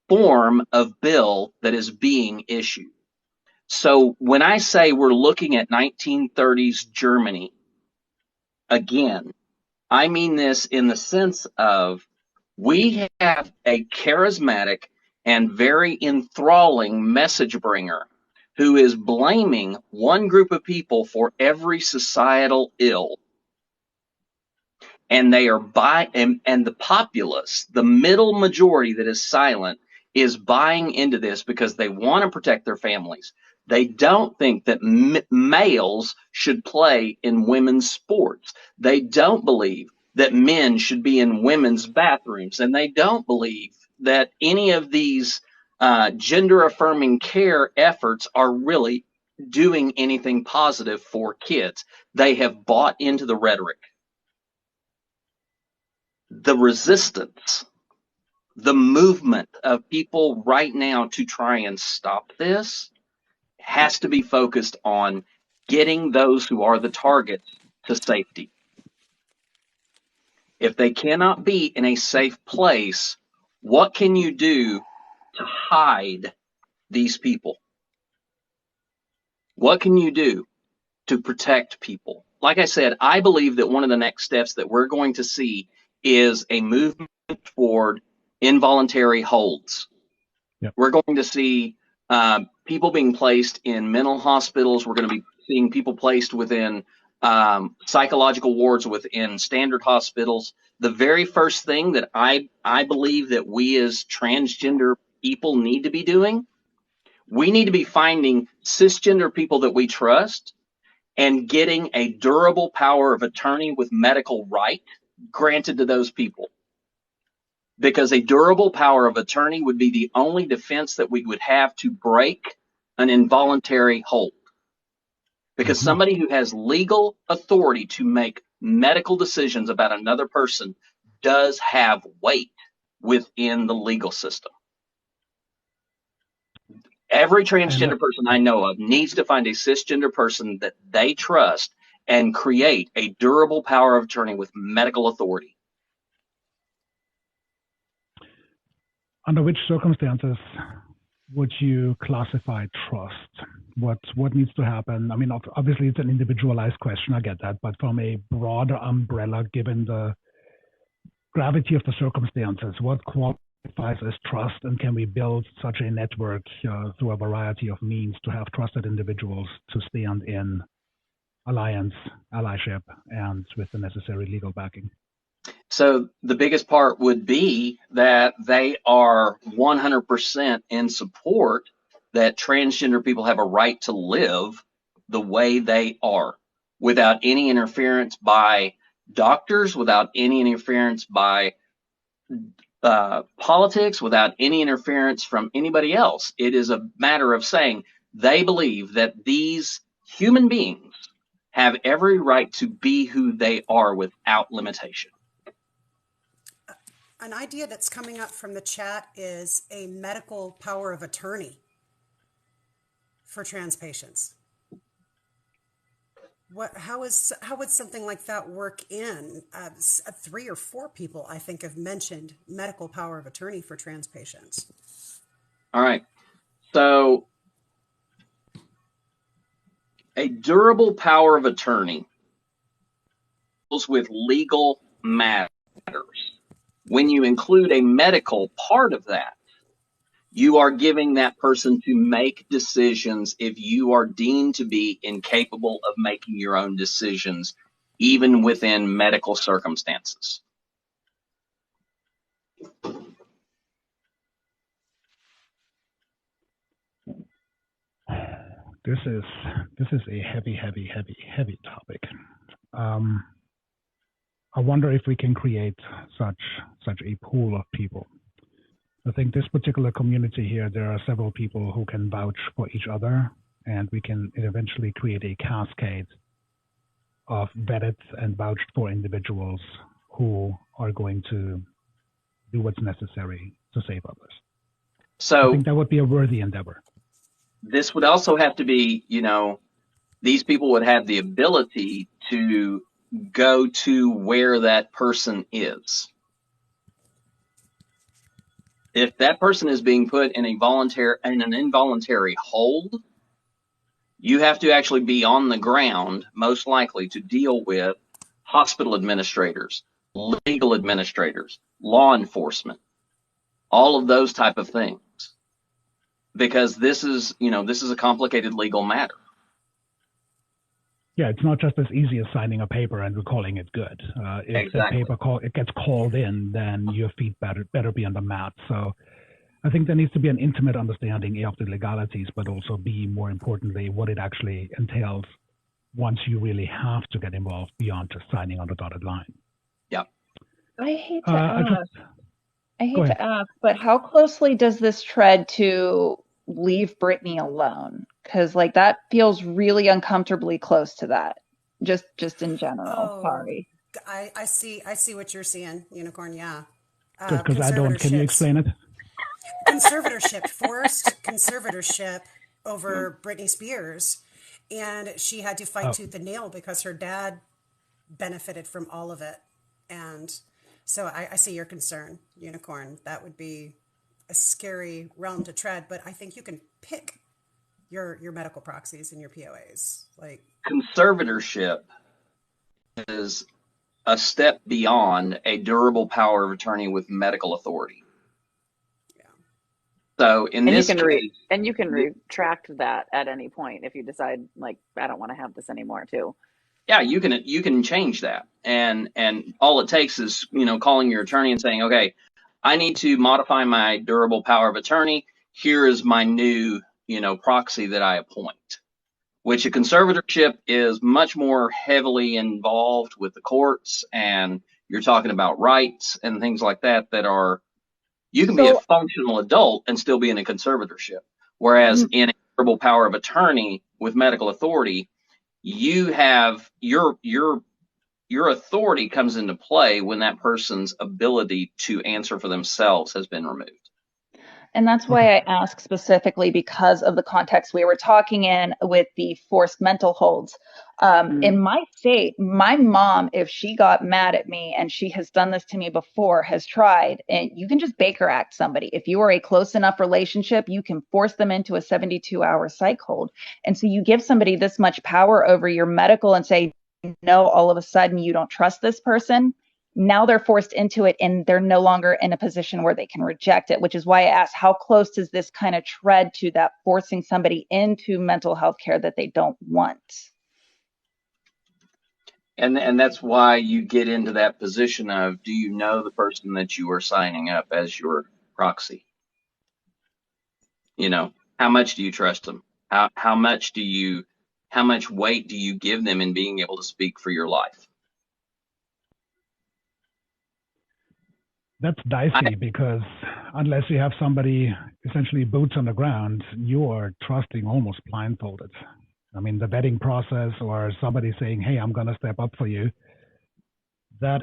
form of bill that is being issued. So when I say we're looking at 1930s Germany, again, I mean this in the sense of we have a charismatic and very enthralling message bringer who is blaming one group of people for every societal ill. And they are and the populace, the middle majority that is silent, is buying into this because they want to protect their families. They don't think that males should play in women's sports. They don't believe that men should be in women's bathrooms, and they don't believe that any of these gender affirming care efforts are really doing anything positive for kids. They have bought into the rhetoric. The resistance, the movement of people right now to try and stop this has to be focused on getting those who are the targets to safety. If they cannot be in a safe place, what can you do to hide these people? What can you do to protect people? Like I said, I believe that one of the next steps that we're going to see is a movement toward involuntary holds. Yep. We're going to see people being placed in mental hospitals. We're going to be seeing people placed within psychological wards within standard hospitals. The very first thing that I believe that we as transgender people need to be doing, we need to be finding cisgender people that we trust and getting a durable power of attorney with medical right granted to those people. Because a durable power of attorney would be the only defense that we would have to break an involuntary hold. Because somebody who has legal authority to make medical decisions about another person does have weight within the legal system. Every transgender person I know of needs to find a cisgender person that they trust and create a durable power of attorney with medical authority. Under which circumstances would you classify trust? What needs to happen? I mean, obviously it's an individualized question, I get that, but from a broader umbrella, given the gravity of the circumstances, what qualifies as trust, and can we build such a network through a variety of means to have trusted individuals to stand in alliance, allyship, and with the necessary legal backing? So the biggest part would be that they are 100% in support that transgender people have a right to live the way they are without any interference by doctors, without any interference by politics, without any interference from anybody else. It is a matter of saying they believe that these human beings have every right to be who they are without limitation. An idea that's coming up from the chat is a medical power of attorney for trans patients. How would something like that work in? 3 or 4 people, I think, have mentioned medical power of attorney for trans patients. All right. So a durable power of attorney deals with legal matters. When you include a medical part of that, you are giving that person to make decisions if you are deemed to be incapable of making your own decisions, even within medical circumstances. This is a heavy topic. I wonder if we can create such a pool of people. I think this particular community here, there are several people who can vouch for each other, and we can eventually create a cascade of vetted and vouched for individuals who are going to do what's necessary to save others. So I think that would be a worthy endeavor. This would also have to be, these people would have the ability to go to where that person is. If that person is being put in an involuntary hold, You have to actually be on the ground, most likely, to deal with hospital administrators, legal administrators, law enforcement, all of those type of things, because this is a complicated legal matter. Yeah, it's not just as easy as signing a paper and calling it good. If Exactly. the paper it gets called in, then your feet better be on the mat. So I think there needs to be an intimate understanding of the legalities, but also more importantly, what it actually entails once you really have to get involved beyond just signing on the dotted line. Yeah. I hate to Go ahead. ask, but how closely does this tread to leave Britney alone? Because like that feels really uncomfortably close to that. Just in general. Oh, Sorry. I see what you're seeing, Unicorn. Yeah. Good, because I don't. Can you explain it? Forced conservatorship over Britney Spears. And she had to fight tooth and nail because her dad benefited from all of it. And so I see your concern, Unicorn. That would be a scary realm to tread, but I think you can pick your medical proxies and your POAs. Like, Conservatorship is a step beyond a durable power of attorney with medical authority. yeah. So in And this you can case, retract that at any point if you decide, like, I don't want to have this anymore too. yeah, you can change that, and all it takes is calling your attorney and saying, okay, I need to modify my durable power of attorney. Here is my new proxy that I appoint. Which a conservatorship is much more heavily involved with the courts, and you're talking about rights and things like that are, you can be a functional adult and still be in a conservatorship. Whereas in a durable power of attorney with medical authority, you have your authority comes into play when that person's ability to answer for themselves has been removed. And that's why I ask specifically, because of the context we were talking in with the forced mental holds. In my state, my mom, if she got mad at me, and she has done this to me before, has tried, and you can just Baker Act somebody. If you are a close enough relationship, you can force them into a 72-hour psych hold. And so you give somebody this much power over your medical and say, no, all of a sudden you don't trust this person. Now they're forced into it, and they're no longer in a position where they can reject it, which is why I asked, how close does this kind of tread to that forcing somebody into mental health care that they don't want? And that's why you get into that position of, do you know the person that you are signing up as your proxy? How much do you trust them? How much weight do you give them in being able to speak for your life? That's dicey because unless you have somebody essentially boots on the ground, you are trusting almost blindfolded. I mean, the vetting process or somebody saying, hey, I'm going to step up for you, that's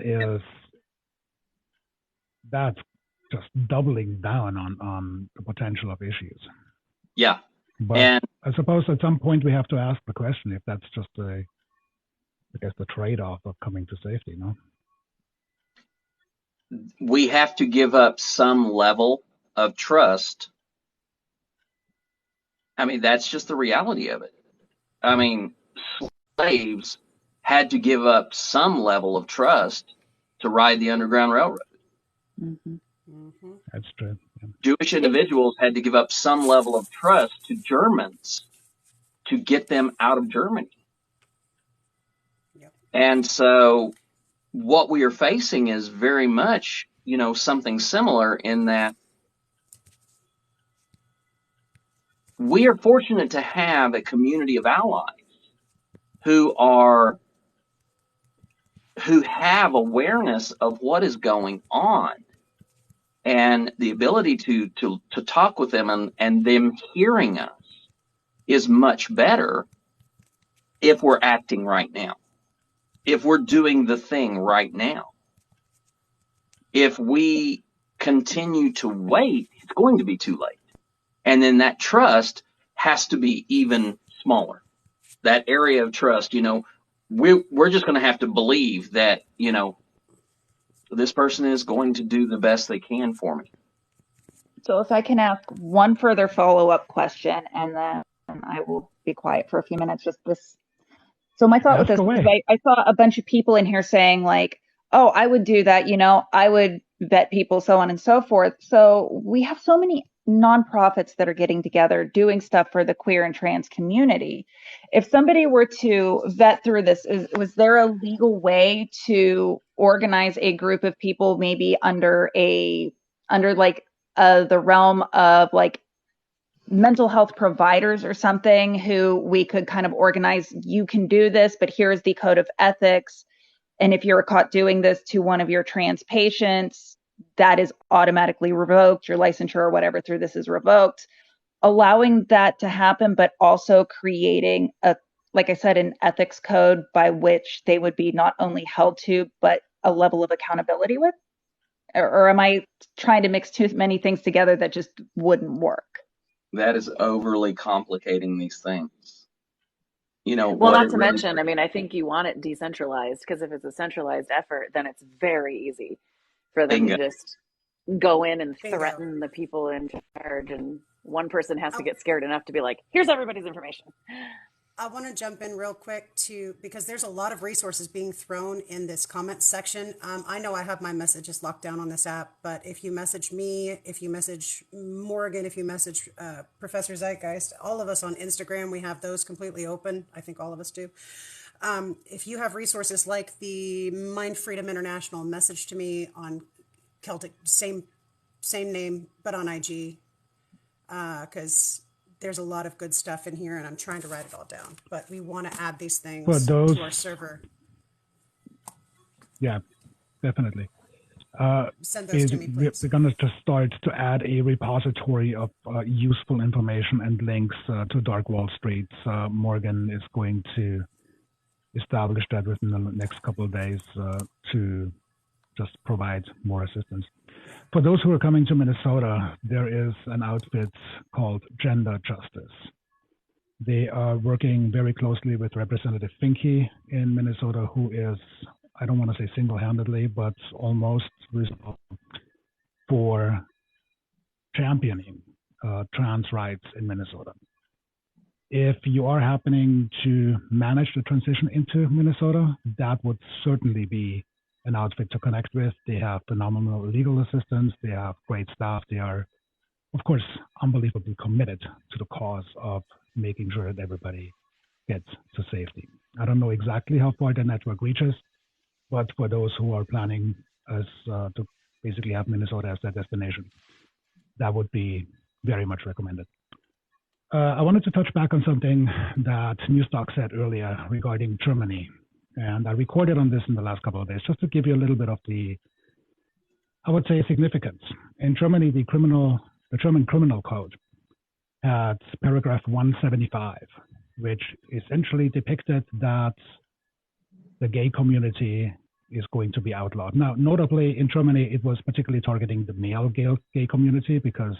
just doubling down on the potential of issues. Yeah. But I suppose at some point we have to ask the question if that's just the trade-off of coming to safety, no? We have to give up some level of trust. I mean, that's just the reality of it. I mean, slaves had to give up some level of trust to ride the Underground Railroad. That's true. Yeah. Jewish individuals had to give up some level of trust to Germans to get them out of Germany. Yep. And so what we are facing is very much, something similar in that we are fortunate to have a community of allies who have awareness of what is going on and the ability to talk with them and them hearing us is much better if we're acting right now, if we're doing the thing right now. If we continue to wait, it's going to be too late. And then that trust has to be even smaller. That area of trust, we're just going to have to believe that, this person is going to do the best they can for me. So if I can ask one further follow-up question, and then and I will be quiet for a few minutes. Just this. So my thought with Ask this was away. I saw a bunch of people in here saying like, oh, I would do that. I would vet people, so on and so forth. So we have so many nonprofits that are getting together doing stuff for the queer and trans community. If somebody were to vet through this, was there a legal way to organize a group of people maybe under like the realm of like mental health providers or something who we could kind of organize, you can do this, but here's the code of ethics. And if you're caught doing this to one of your trans patients, that is automatically revoked. Your licensure or whatever through this is revoked. Allowing that to happen, but also creating like I said, an ethics code by which they would be not only held to, but a level of accountability with? Or am I trying to mix too many things together that just wouldn't work? That is overly complicating these things. Well, what not it to really mention, I mean, I think you want it decentralized, because if it's a centralized effort, then it's very easy for them bingo. to just go in and Bingo. threaten the people in charge, and one person has to Oh. get scared enough to be like, here's everybody's information. I want to jump in real quick because there's a lot of resources being thrown in this comments section. I know I have my messages locked down on this app, but if you message me, if you message Morgan, if you message Professor Zeitgeist, all of us on Instagram, we have those completely open. I think all of us do. If you have resources like the Mind Freedom International, message to me on Celtic, same name, but on IG, because there's a lot of good stuff in here, and I'm trying to write it all down. But we want to add these things to our server. Yeah, definitely. Send those to me, please. We're going to start to add a repository of useful information and links to Dark Wall Street. Morgan is going to establish that within the next couple of days to just provide more assistance. For those who are coming to Minnesota, there is an outfit called Gender Justice. They are working very closely with Representative Finke in Minnesota, who is, I don't want to say single-handedly, but almost responsible for championing trans rights in Minnesota. If you are happening to manage the transition into Minnesota, that would certainly be an outfit to connect with. They have phenomenal legal assistance. They have great staff. They are, of course, unbelievably committed to the cause of making sure that everybody gets to safety. I don't know exactly how far the network reaches, but for those who are planning to basically have Minnesota as their destination, that would be very much recommended. I wanted to touch back on something that Newstalk said earlier regarding Germany. And I recorded on this in the last couple of days, just to give you a little bit of the, I would say, significance. In Germany, the German criminal code had paragraph 175, which essentially depicted that the gay community is going to be outlawed. Now, notably in Germany, it was particularly targeting the male gay community because,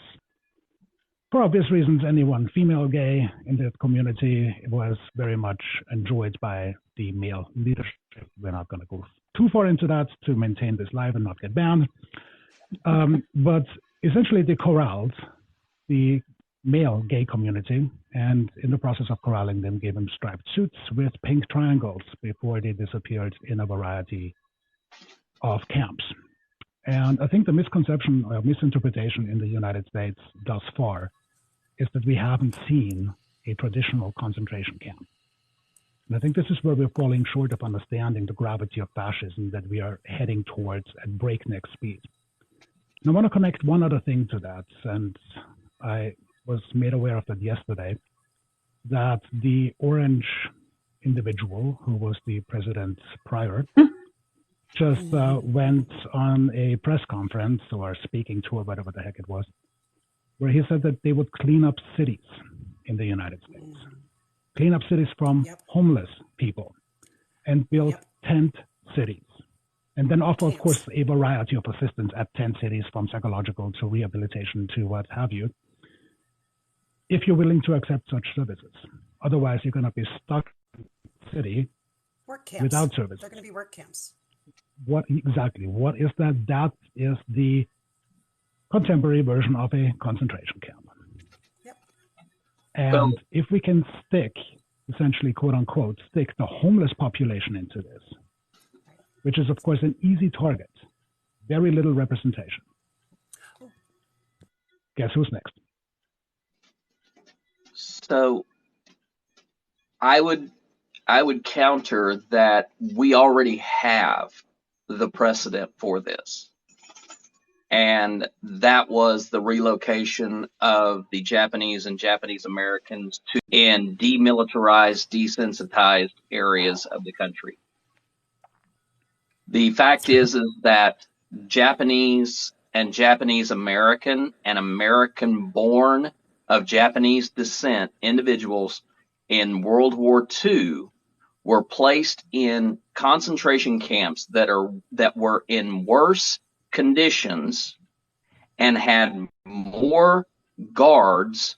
for obvious reasons, anyone female gay in that community was very much enjoyed by the male leadership. We're not going to go too far into that to maintain this live and not get banned. But essentially, they corralled the male gay community, and in the process of corralling them, gave them striped suits with pink triangles before they disappeared in a variety of camps. And I think the misconception or misinterpretation in the United States thus far is that we haven't seen a traditional concentration camp. And I think this is where we're falling short of understanding the gravity of fascism that we are heading towards at breakneck speed. And I want to connect one other thing to that, and I was made aware of it yesterday, that the orange individual who was the president prior just went on a press conference or speaking tour, whatever the heck it was, where he said that they would clean up cities in the United States, clean up cities from homeless people and build tent cities. And then offer, of course, a variety of assistance at tent cities, from psychological to rehabilitation to what have you, if you're willing to accept such services. Otherwise, you're going to be stuck in the city without services. They're going to be work camps. What exactly? What is that? That is the contemporary version of a concentration camp. Yep. And if we can essentially, quote unquote, stick the homeless population into this, which is, of course, an easy target, very little representation. Guess who's next? So I would counter that we already have the precedent for this. And that was the relocation of the Japanese and Japanese Americans in demilitarized, desensitized areas of the country. The fact is that Japanese and Japanese American and American born of Japanese descent individuals in World War II were placed in concentration camps that were in worse conditions and had more guards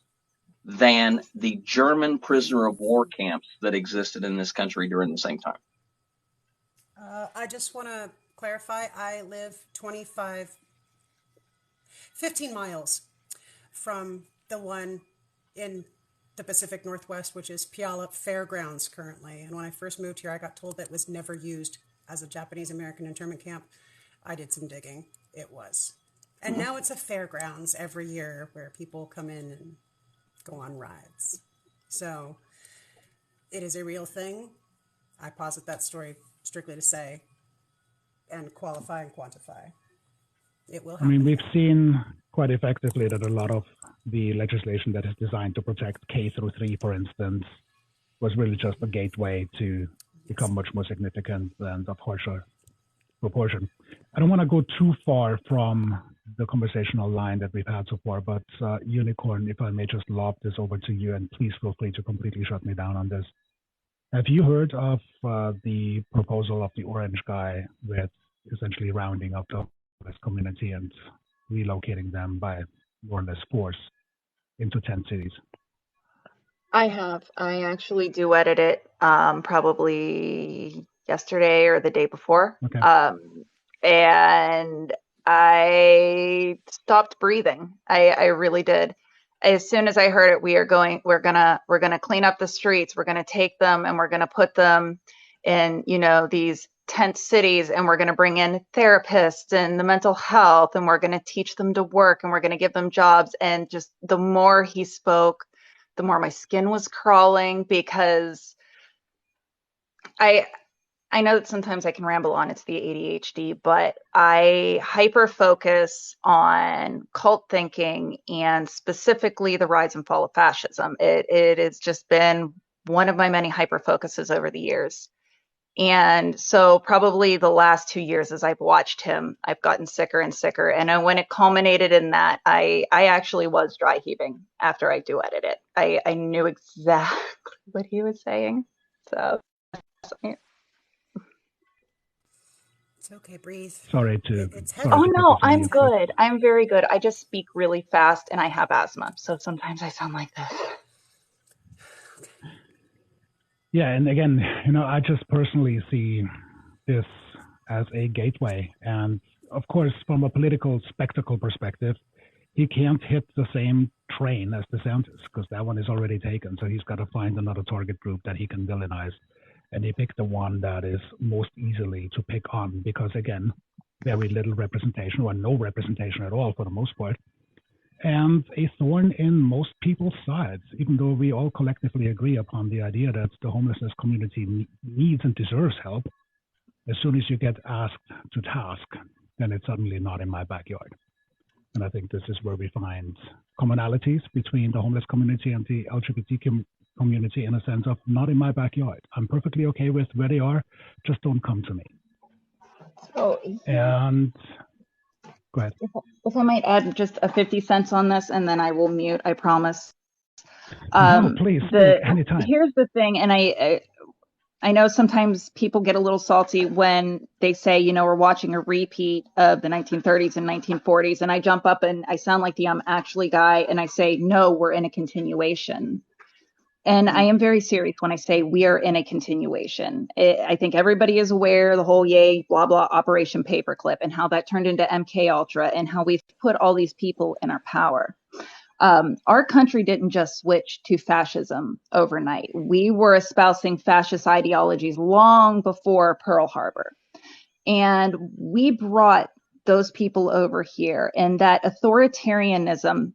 than the German prisoner of war camps that existed in this country during the same time. I just want to clarify, I live 15 miles from the one in the Pacific Northwest, which is Puyallup Fairgrounds currently. And when I first moved here, I got told that it was never used as a Japanese American internment camp. I did some digging. It was. And now it's a fairgrounds every year where people come in and go on rides. So it is a real thing. I posit that story strictly to say and qualify and quantify. It will happen. I mean, we've seen quite effectively that a lot of the legislation that is designed to protect K through 3, for instance, was really just a gateway to become much more significant and of harsher proportion. I don't want to go too far from the conversational line that we've had so far, but Unicorn, if I may just lob this over to you, and please feel free to completely shut me down on this. Have you heard of the proposal of the orange guy with essentially rounding up the homeless community and relocating them by more or less force into 10 cities? I have. I actually duetted it probably yesterday or the day before. Okay. And I stopped breathing. I really did. As soon as I heard it, we're gonna clean up the streets. We're gonna take them and we're gonna put them in, these tent cities, and we're gonna bring in therapists and the mental health, and we're gonna teach them to work, and we're gonna give them jobs. And just the more he spoke, the more my skin was crawling, because I know that sometimes I can ramble on, it's the ADHD, but I hyper focus on cult thinking and specifically the rise and fall of fascism. It has just been one of my many hyper focuses over the years. And so probably the last 2 years as I've watched him, I've gotten sicker and sicker. And when it culminated in that, I actually was dry heaving after I duetted it. I knew exactly what he was saying. So it's okay, breathe. Sorry to. Oh no, I'm good. I'm very good. I just speak really fast and I have asthma. So sometimes I sound like this. Yeah, and again, I just personally see this as a gateway. And of course, from a political spectacle perspective, he can't hit the same train as DeSantis because that one is already taken. So he's got to find another target group that he can villainize. And he picked the one that is most easily to pick on because, again, very little representation or no representation at all for the most part. And a thorn in most people's sides, even though we all collectively agree upon the idea that the homelessness community needs and deserves help. As soon as you get asked to task, then it's suddenly not in my backyard. And I think this is where we find commonalities between the homeless community and the LGBTQ community in a sense of not in my backyard. I'm perfectly okay with where they are, just don't come to me. Oh, and go ahead. If I might add just a 50 cents on this, and then I will mute, I promise. No, please, anytime. Here's the thing, and I know sometimes people get a little salty when they say, we're watching a repeat of the 1930s and 1940s, and I jump up and I sound like the actually guy, and I say, no, we're in a continuation. And I am very serious when I say we are in a continuation. I think everybody is aware the whole yay, blah, blah, Operation Paperclip and how that turned into MK Ultra and how we've put all these people in our power. Our country didn't just switch to fascism overnight. We were espousing fascist ideologies long before Pearl Harbor. And we brought those people over here, and that authoritarianism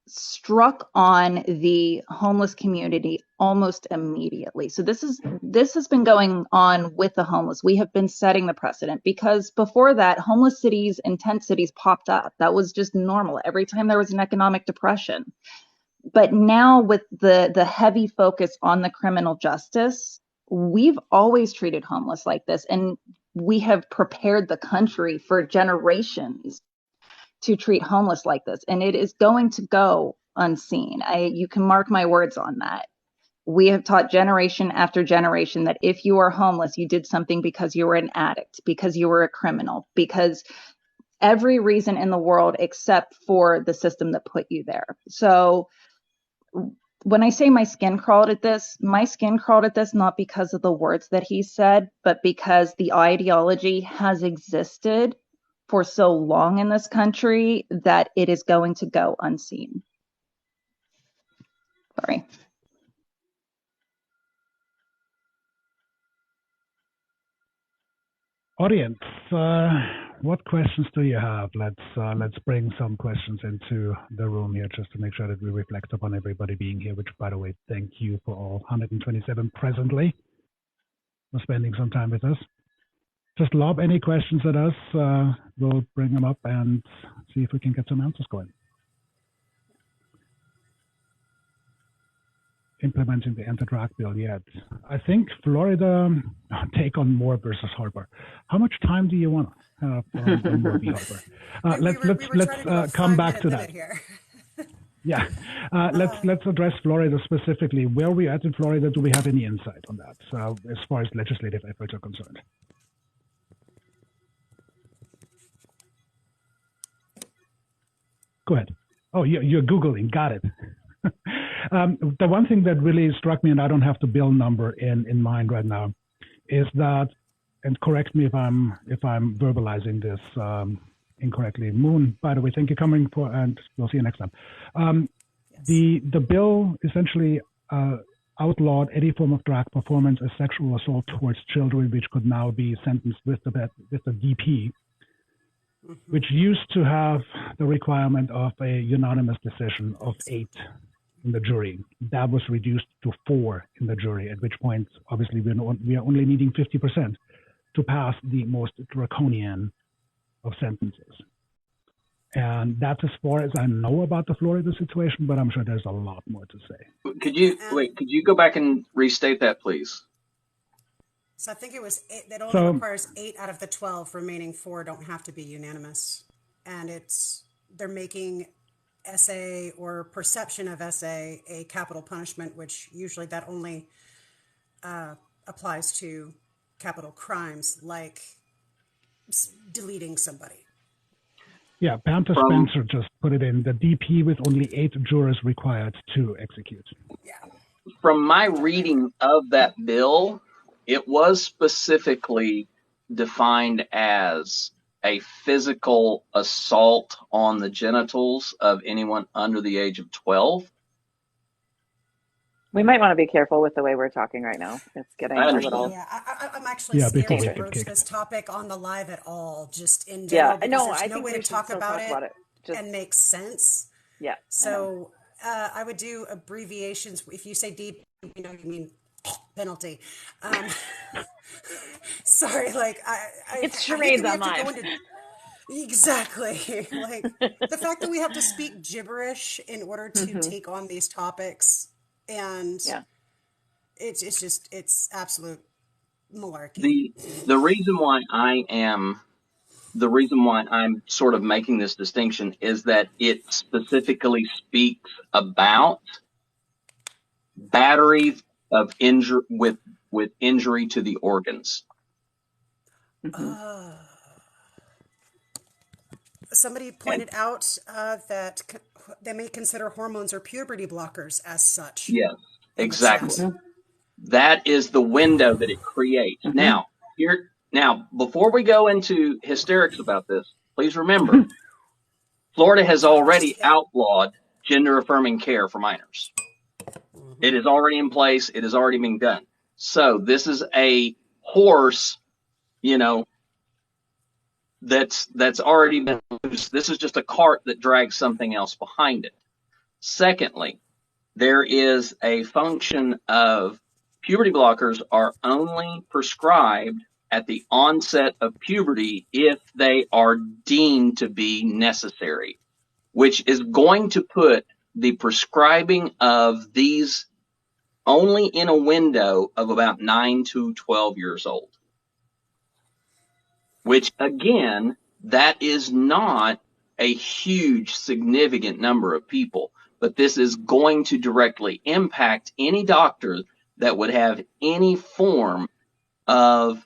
struck on the homeless community almost immediately. So this has been going on with the homeless. We have been setting the precedent, because before that, homeless cities and tent cities popped up. That was just normal every time there was an economic depression. But now with the heavy focus on the criminal justice, we've always treated homeless like this, and we have prepared the country for generations to treat homeless like this, and it is going to go unseen. You can mark my words on that. We have taught generation after generation that if you are homeless, you did something because you were an addict, because you were a criminal, because every reason in the world except for the system that put you there. So when I say my skin crawled at this not because of the words that he said, but because the ideology has existed for so long in this country that it is going to go unseen. Sorry. Audience, what questions do you have? Let's bring some questions into the room here just to make sure that we reflect upon everybody being here, which, by the way, thank you for all 127 presently for spending some time with us. Just lob any questions at us. We'll bring them up and see if we can get some answers going. Implementing the anti-drug bill yet? I think Florida take on Moore versus Harper. How much time do you want to have on Moore v. Harper? Let's come back to that. Yeah, let's address Florida specifically. Where are we at in Florida? Do we have any insight on that as far as legislative efforts are concerned? Go ahead. Oh, you're Googling. Got it. The one thing that really struck me, and I don't have the bill number in mind right now, is that, and correct me if I'm verbalizing this incorrectly. Moon, by the way, thank you for coming, and we'll see you next time. The bill essentially outlawed any form of drag performance as sexual assault towards children, which could now be sentenced with the DP, which used to have the requirement of a unanimous decision of 8 in the jury. That was reduced to 4 in the jury, at which point, obviously, we are only needing 50% to pass the most draconian of sentences. And that's as far as I know about the Florida situation, but I'm sure there's a lot more to say. Could you go back and restate that, please? So I think it was 8, that only requires 8 out of the 12. Remaining 4 don't have to be unanimous. And they're making SA or perception of SA a capital punishment, which usually that only applies to capital crimes like deleting somebody. Yeah, Panther Spencer just put it in, the DP with only 8 jurors required to execute. Yeah. From my reading of that bill, it was specifically defined as a physical assault on the genitals of anyone under the age of 12. We might want to be careful with the way we're talking right now. It's getting a little... Yeah, I'm actually scared to broach this topic on the live at all, just in general, because there's no way to talk about it and make sense. Yeah. So I would do abbreviations. If you say deep, you mean penalty. Sorry, it's charades on live. Exactly. Like the fact that we have to speak gibberish in order to take on these topics, and it's absolute malarkey. The reason why I'm sort of making this distinction is that it specifically speaks about battery of injury with injury to the organs. Somebody pointed out that they may consider hormones or puberty blockers as such. Yes, exactly. That is the window that it creates. Now, before we go into hysterics about this, please remember, Florida has already outlawed gender affirming care for minors. It is already in place. It is already being done. So this is a horse, that's already been loose. This is just a cart that drags something else behind it. Secondly, there is a function of puberty blockers are only prescribed at the onset of puberty if they are deemed to be necessary, which is going to put the prescribing of these only in a window of about 9 to 12 years old, which again, that is not a huge, significant number of people, but this is going to directly impact any doctor that would have any form of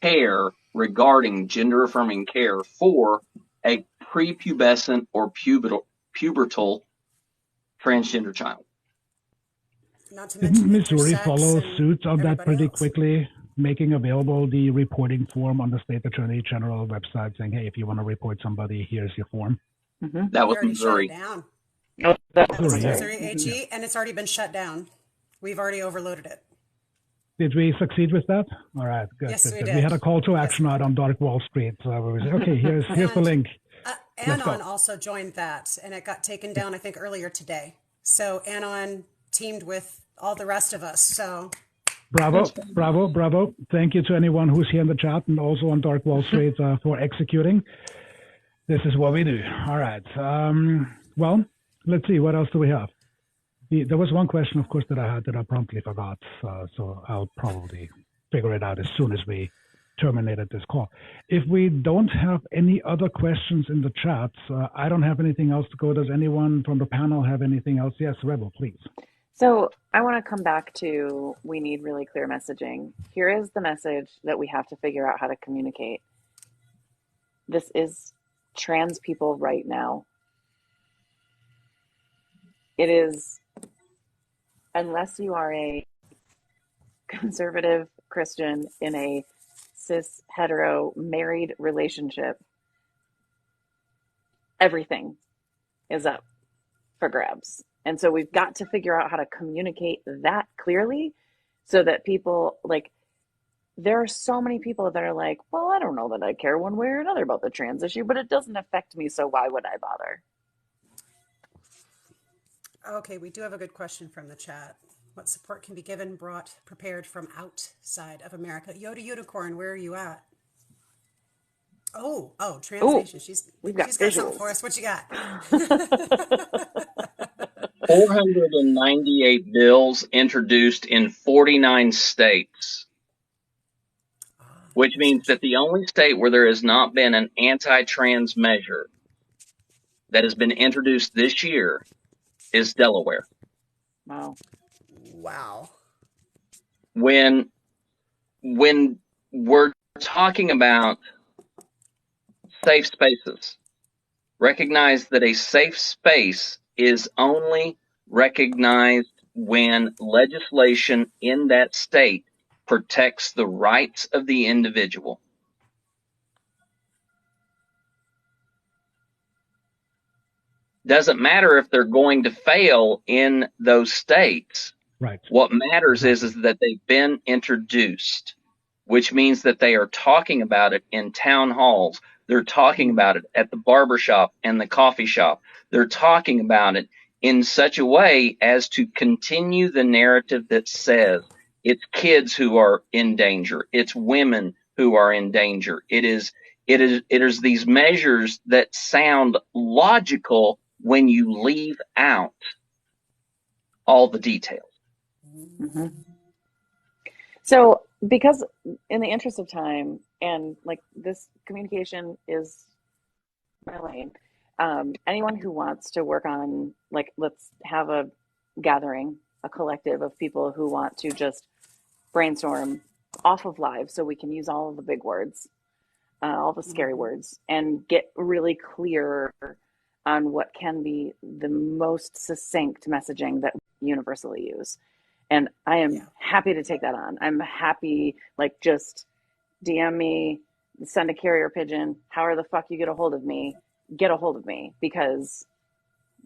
care regarding gender affirming care for a prepubescent or pubertal transgender child. Not to Didn't mention Missouri intersex follow and suit on that everybody pretty else. quickly, making available the reporting form on the state attorney general website saying, hey, if you want to report somebody, here's your form? That We was already shut it Missouri. down. Oh, that That was Missouri, yeah. Missouri AG, and it's already been shut down. We've already overloaded it. Did we succeed with that? All right, good. Yes, we good. did. We had a call to Yes. action out on Dark Wall Street. So we said, okay, here's the And link. Let's go. Anon also joined that, and it got taken down, I think, earlier today. So Anon teamed with all the rest of us. So Bravo, bravo, bravo. Thank you to anyone who's here in the chat and also on Dark Wall Street for executing. This is what we do. All right. Well, let's see. What else do we have? There was one question, of course, that I had that I promptly forgot. So I'll probably figure it out as soon as we terminated this call. If we don't have any other questions in the chat, I don't have anything else to go. Does anyone from the panel have anything else? Yes, Rebel, please. So I want to come back to, we need really clear messaging. Here is the message that we have to figure out how to communicate. This is trans people right now. It is, unless you are a conservative Christian in a cis hetero married relationship, everything is up for grabs. And so we've got to figure out how to communicate that clearly so that people, like, there are so many people that are like, well, I don't know that I care one way or another about the trans issue, but it doesn't affect me, so why would I bother? okay, we do have a good question from the chat. What support can be given, brought, prepared from outside of America? Yoda Unicorn, where are you at? Oh, Trans Nation. She's got something for us. What you got? 498 bills introduced in 49 states, which means that the only state where there has not been an anti-trans measure that has been introduced this year is Delaware. Wow. When we're talking about safe spaces, recognize that a safe space is only recognized when legislation in that state protects the rights of the individual. Doesn't matter if they're going to fail in those states. Right. What matters is that they've been introduced, which means that they are talking about it in town halls. They're talking about it at the barbershop and the coffee shop. They're talking about it in such a way as to continue the narrative that says it's kids who are in danger. It's women who are in danger. It is these measures that sound logical when you leave out all the details. Mm-hmm. So, because in the interest of time, and like this communication is my lane, anyone who wants to work on, like, let's have a gathering, a collective of people who want to just brainstorm off of live so we can use all of the big words, all the scary words, and get really clear on what can be the most succinct messaging that we universally use. And I am happy to take that on. I'm happy, like, just DM me, send a carrier pigeon, however the fuck you get a hold of me, because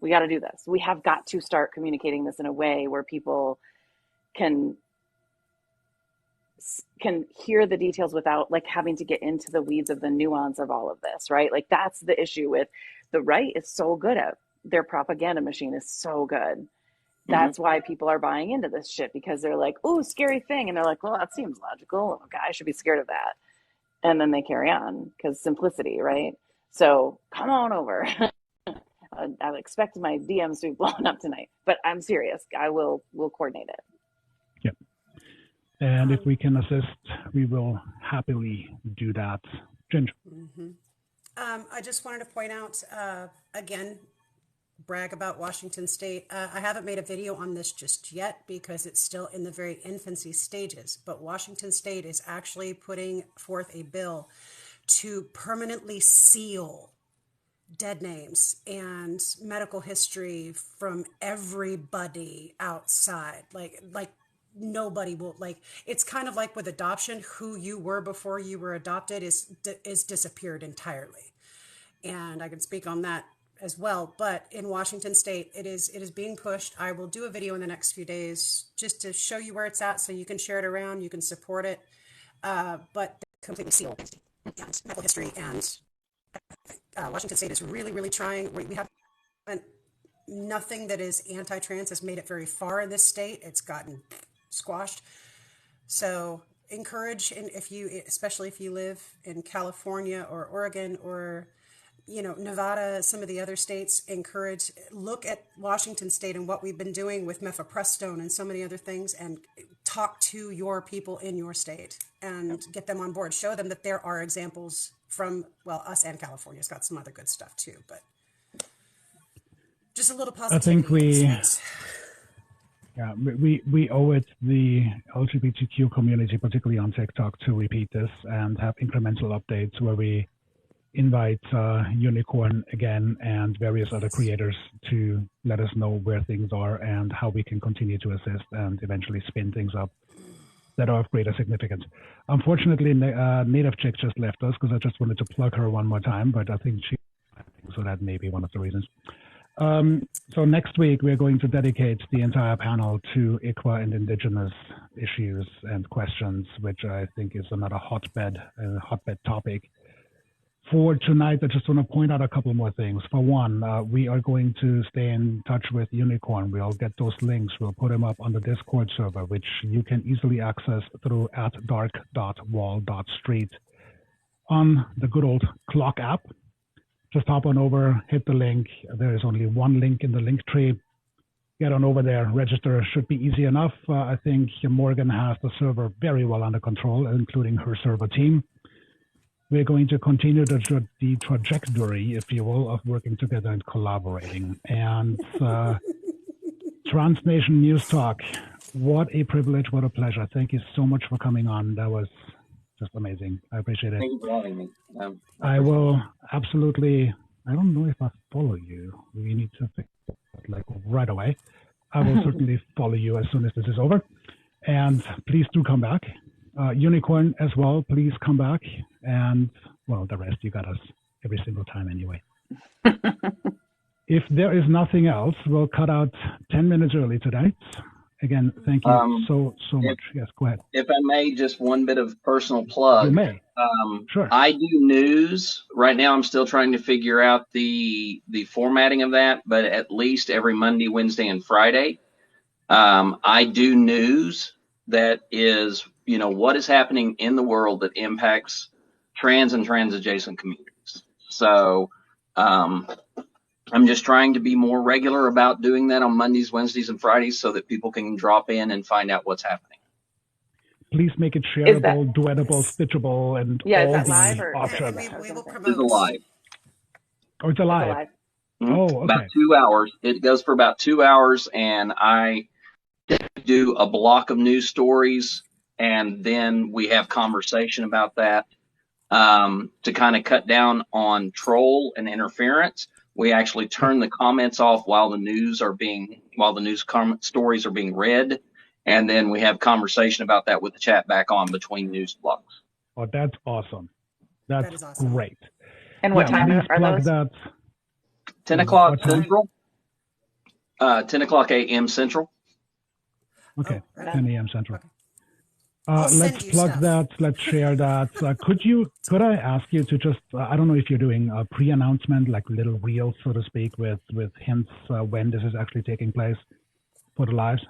We got to do this. We have got to start communicating this in a way where people can hear the details without like having to get into the weeds of the nuance of all of this, right? Like that's the issue with the right is so good at their propaganda machine is so good. That's why people are buying into this shit, because they're like, oh, scary thing. And they're like, well, that seems logical. Okay, I should be scared of that. And then they carry on because simplicity, right? So come on over. I expect my DMs to be blown up tonight, but I'm serious. We'll coordinate it. Yep. And if we can assist, we will happily do that. Ginger. I just wanted to point out, again, brag about Washington State. I haven't made a video on this just yet because it's still in the very infancy stages, but Washington State is actually putting forth a bill to permanently seal dead names and medical history from everybody outside. Like nobody will, like, it's kind of like with adoption, who you were before you were adopted is disappeared entirely. And I can speak on that as well. But in Washington State, it is being pushed. I will do a video in the next few days just to show you where it's at, so you can share it around, you can support it. But completely sealed and medical history, and Washington State is really, really trying. We have nothing that is anti-trans has made it very far in this state. It's gotten squashed. So encourage, and especially if you live in California or Oregon or Nevada, some of the other states, look at Washington State and what we've been doing with mifepristone and so many other things, and talk to your people in your state and get them on board. Show them that there are examples from, well, us, and California's got some other good stuff too, but just a little positivity. I think we owe it the LGBTQ community, particularly on TikTok, to repeat this and have incremental updates where we invite Unicorn again and various other creators to let us know where things are and how we can continue to assist and eventually spin things up that are of greater significance. Unfortunately, Native Chick just left us because I just wanted to plug her one more time, but I think so that may be one of the reasons. So next week, we're going to dedicate the entire panel to ICWA and Indigenous issues and questions, which I think is another hotbed topic. For tonight, I just want to point out a couple more things. For one, we are going to stay in touch with Unicorn. We'll get those links. We'll put them up on the Discord server, which you can easily access through @dark.wall.street on the good old Clock app. Just hop on over, hit the link. There is only one link in the link tree. Get on over there, register. Should be easy enough. I think Morgan has the server very well under control, including her server team. We're going to continue the trajectory, if you will, of working together and collaborating. And Transnation News Talk, what a privilege, what a pleasure. Thank you so much for coming on. That was just amazing. I appreciate it. Thank you for having me. I will absolutely, I don't know if I follow you. We need to fix that like right away. I will certainly follow you as soon as this is over. And please do come back. Unicorn as well, please come back. And, well, the rest, you got us every single time anyway. If there is nothing else, we'll cut out 10 minutes early tonight. Again, thank you so much. Yes, go ahead. If I may, just one bit of personal plug. You may. Sure. I do news. Right now, I'm still trying to figure out the formatting of that, but at least every Monday, Wednesday, and Friday, I do news that is, what is happening in the world that impacts trans and trans adjacent communities. So I'm just trying to be more regular about doing that on Mondays, Wednesdays, and Fridays so that people can drop in and find out what's happening. Please make it shareable, duetable, stitchable, and all the options. We will promote. It's alive. Oh, it's alive. Mm-hmm. Oh, okay. About 2 hours. It goes for about 2 hours, and I do a block of news stories, and then we have conversation about that. To kind of cut down on troll and interference, we actually turn the comments off while the news stories are being read, and then we have conversation about that with the chat back on between news blocks. Oh, that's awesome. That is awesome. Great. And what time are those? 10 o'clock Central. 10 o'clock a.m. Central. Okay, Oh, right 10 on. a.m. Central. Okay. I'll Let's send you plug stuff. that. Let's share that. Could I ask you to just, I don't know if you're doing a pre-announcement, like little reels, so to speak, with hints when this is actually taking place for the lives?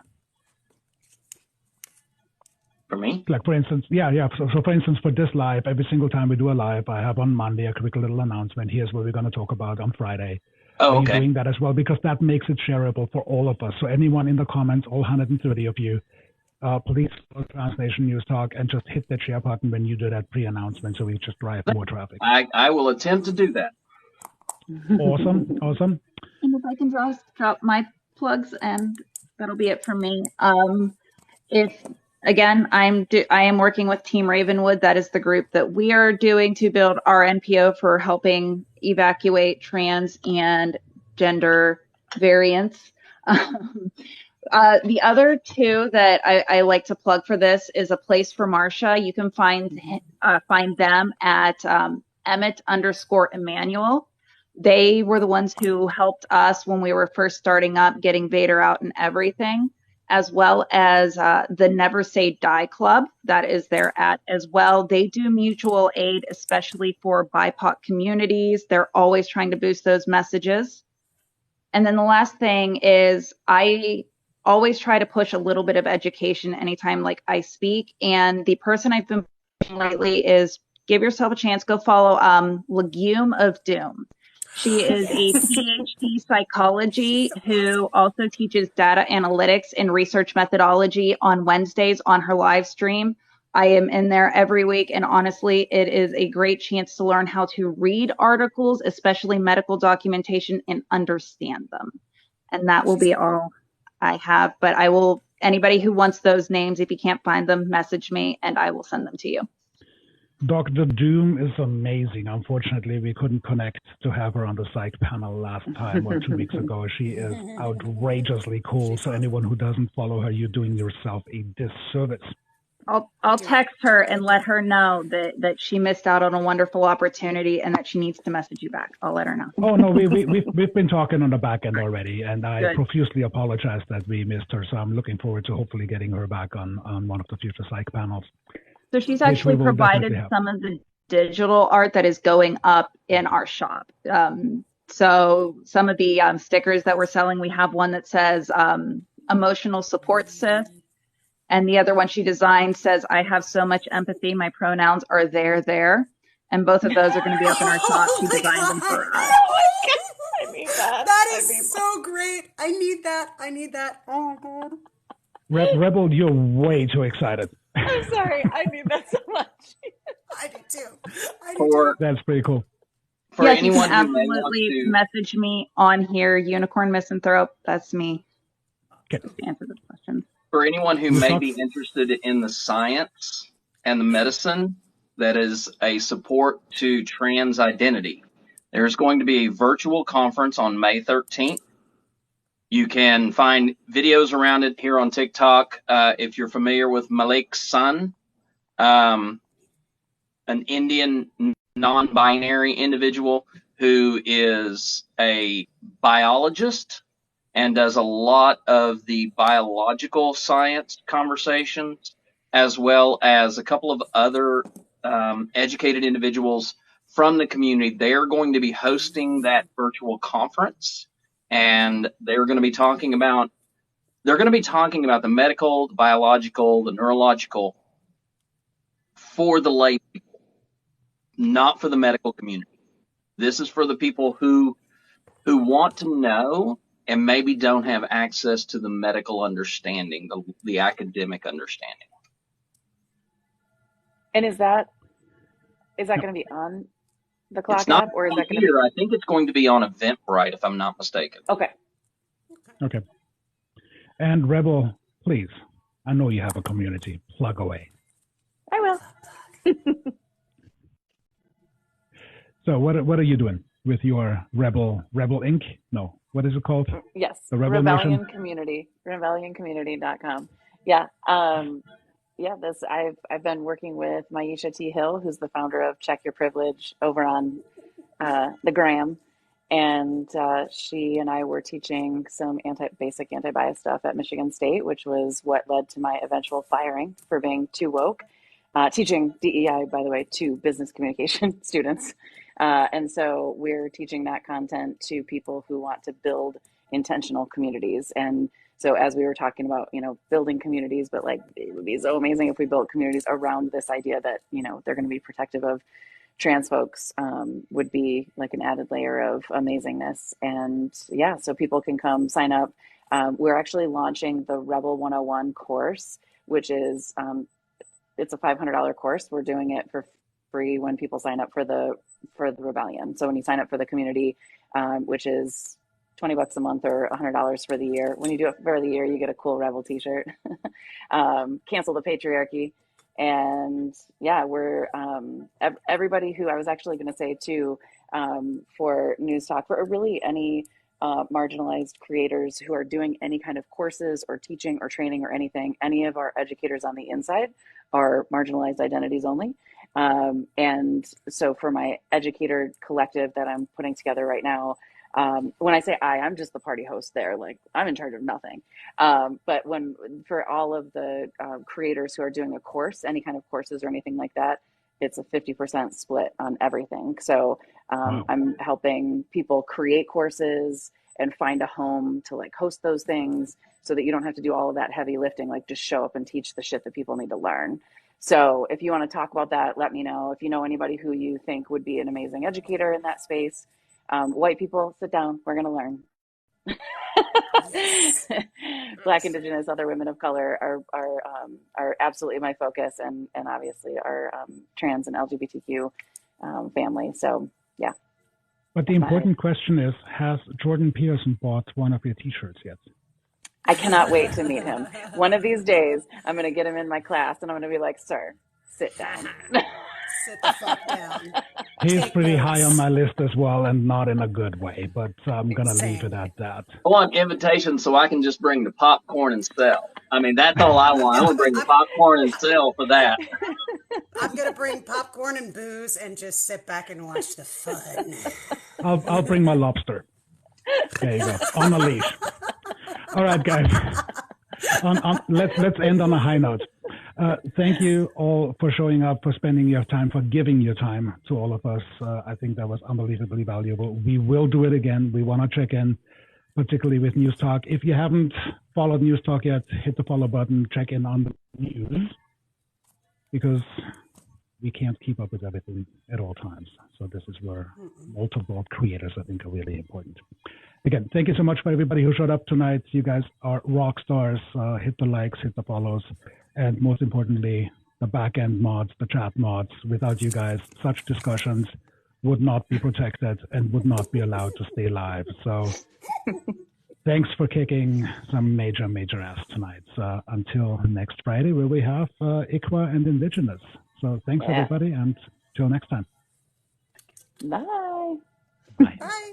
For me? Like for instance, yeah. So for instance, for this live, every single time we do a live, I have on Monday a quick little announcement. Here's what we're going to talk about on Friday. Oh, Are you okay. doing that as well? Because that makes it shareable for all of us. So anyone in the comments, all 130 of you, please follow Translation News Talk and just hit that share button when you do that pre-announcement, so we just drive more traffic. I will attempt to do that. Awesome. And if I can drop my plugs, and that'll be it from me. If again, I am working with Team Ravenwood. That is the group that we are doing to build our NPO for helping evacuate trans and gender variants. The other two that I like to plug for this is A Place for Marsha. You can find them at Emmett_Emmanuel. They were the ones who helped us when we were first starting up, getting Vader out and everything, as well as the Never Say Die Club. That is their at as well. They do mutual aid, especially for BIPOC communities. They're always trying to boost those messages. And then the last thing is I always try to push a little bit of education anytime like I speak. And the person I've been pushing lately is give yourself a chance, go follow Legume of Doom. She is a PhD psychology who also teaches data analytics and research methodology on Wednesdays on her live stream. I am in there every week, and honestly, it is a great chance to learn how to read articles, especially medical documentation, and understand them. And that will be all I have. But I will, anybody who wants those names, if you can't find them, message me and I will send them to you. Dr. Doom is amazing. Unfortunately, we couldn't connect to have her on the psych panel last time or 2 weeks ago. She is outrageously cool. So anyone who doesn't follow her, you're doing yourself a disservice. I'll text her and let her know that she missed out on a wonderful opportunity and that she needs to message you back. I'll let her know. Oh no, we've been talking on the back end already, and I Good. profusely apologize that we missed her. So I'm looking forward to hopefully getting her back on one of the future psych panels. So she's actually provided some of the digital art that is going up in our shop. So some of the stickers that we're selling, we have one that says emotional support sis. And the other one she designed says, I have so much empathy. My pronouns are there. And both of those are going to be up in our shop. She designed them for us. I need that. That is so great. I need that. Oh my God. Rebel, you're way too excited. I'm sorry. I need that so much. I do too. That's pretty cool. For yes, anyone you can who may want absolutely to message me on here, Unicorn Misanthrope. That's me. Okay. Just to answer the question. For anyone who may be interested in the science and the medicine that is a support to trans identity, there's going to be a virtual conference on May 13th. You can find videos around it here on TikTok. If you're familiar with Malik's son, an Indian non-binary individual who is a biologist and does a lot of the biological science conversations, as well as a couple of other educated individuals from the community. They're going to be hosting that virtual conference, and they're going to be talking about the medical, the biological, the neurological for the lay people, not for the medical community. This is for the people who want to know and maybe don't have access to the medical understanding, the academic understanding. And is that going to be on the Clock It's not app, or is that going here. I think it's going to be on Eventbrite, if I'm not mistaken. Okay. And Rebel, please, I know you have a community. Plug away. I will. So what are you doing with your Rebel Inc? No, what is it called? Yes. The Rebel Rebellion Nation? Community. RebellionCommunity.com. Yeah. I've been working with Maisha T. Hill, who's the founder of Check Your Privilege over on the Gram. And she and I were teaching some basic anti-bias stuff at Michigan State, which was what led to my eventual firing for being too woke. Teaching DEI, by the way, to business communication students. And so we're teaching that content to people who want to build intentional communities. And so as we were talking about, building communities, but like it would be so amazing if we built communities around this idea that, they're going to be protective of trans folks, would be like an added layer of amazingness. And yeah, so people can come sign up. We're actually launching the Rebel 101 course, which is, it's a $500 course. We're doing it for free when people sign up for the rebellion. So when you sign up for the community, which is $20 a month or $100 for the year, when you do it for the year, you get a cool Rebel t-shirt. Cancel the patriarchy. And yeah, we're everybody who I was actually going to say too, for News Talk, for really any marginalized creators who are doing any kind of courses or teaching or training or anything, any of our educators on the inside are marginalized identities only. And so for my educator collective that I'm putting together right now, when I say I'm just the party host there, like I'm in charge of nothing. But for all of the creators who are doing a course, any kind of courses or anything like that, it's a 50% split on everything. So I'm helping people create courses and find a home to like host those things so that you don't have to do all of that heavy lifting, like just show up and teach the shit that people need to learn. So if you want to talk about that, let me know. If you know anybody who you think would be an amazing educator in that space, white people, sit down. We're going to learn. Yes. Black, Indigenous, other women of color are absolutely my focus, and obviously our trans and LGBTQ family. So yeah. But the important question is, has Jordan Peterson bought one of your T-shirts yet? I cannot wait to meet him. One of these days, I'm going to get him in my class, and I'm going to be like, "Sir, sit down." Sit the fuck down. He's Take pretty notes. high on my list as well, and not in a good way, but I'm going to leave it at that. I want invitations so I can just bring the popcorn and sell. I mean, that's all I want. I want to bring the popcorn and sell for that. I'm going to bring popcorn and booze and just sit back and watch the fun. I'll bring my lobster. There you go, on a leash. All right, guys. Let's end on a high note. Thank you all for showing up, for spending your time, for giving your time to all of us. I think that was unbelievably valuable. We will do it again. We want to check in, particularly with News Talk. If you haven't followed News Talk yet, hit the follow button, check in on the news, because we can't keep up with everything at all times. So this is where multiple creators, I think, are really important. Again, thank you so much for everybody who showed up tonight. You guys are rock stars. Hit the likes, hit the follows, and most importantly, the back-end mods, the chat mods. Without you guys, such discussions would not be protected and would not be allowed to stay live. So thanks for kicking some major, major ass tonight. Until next Friday, where we have ICWA and Indigenous. So thanks, everybody, and till next time. Bye. Bye. Bye.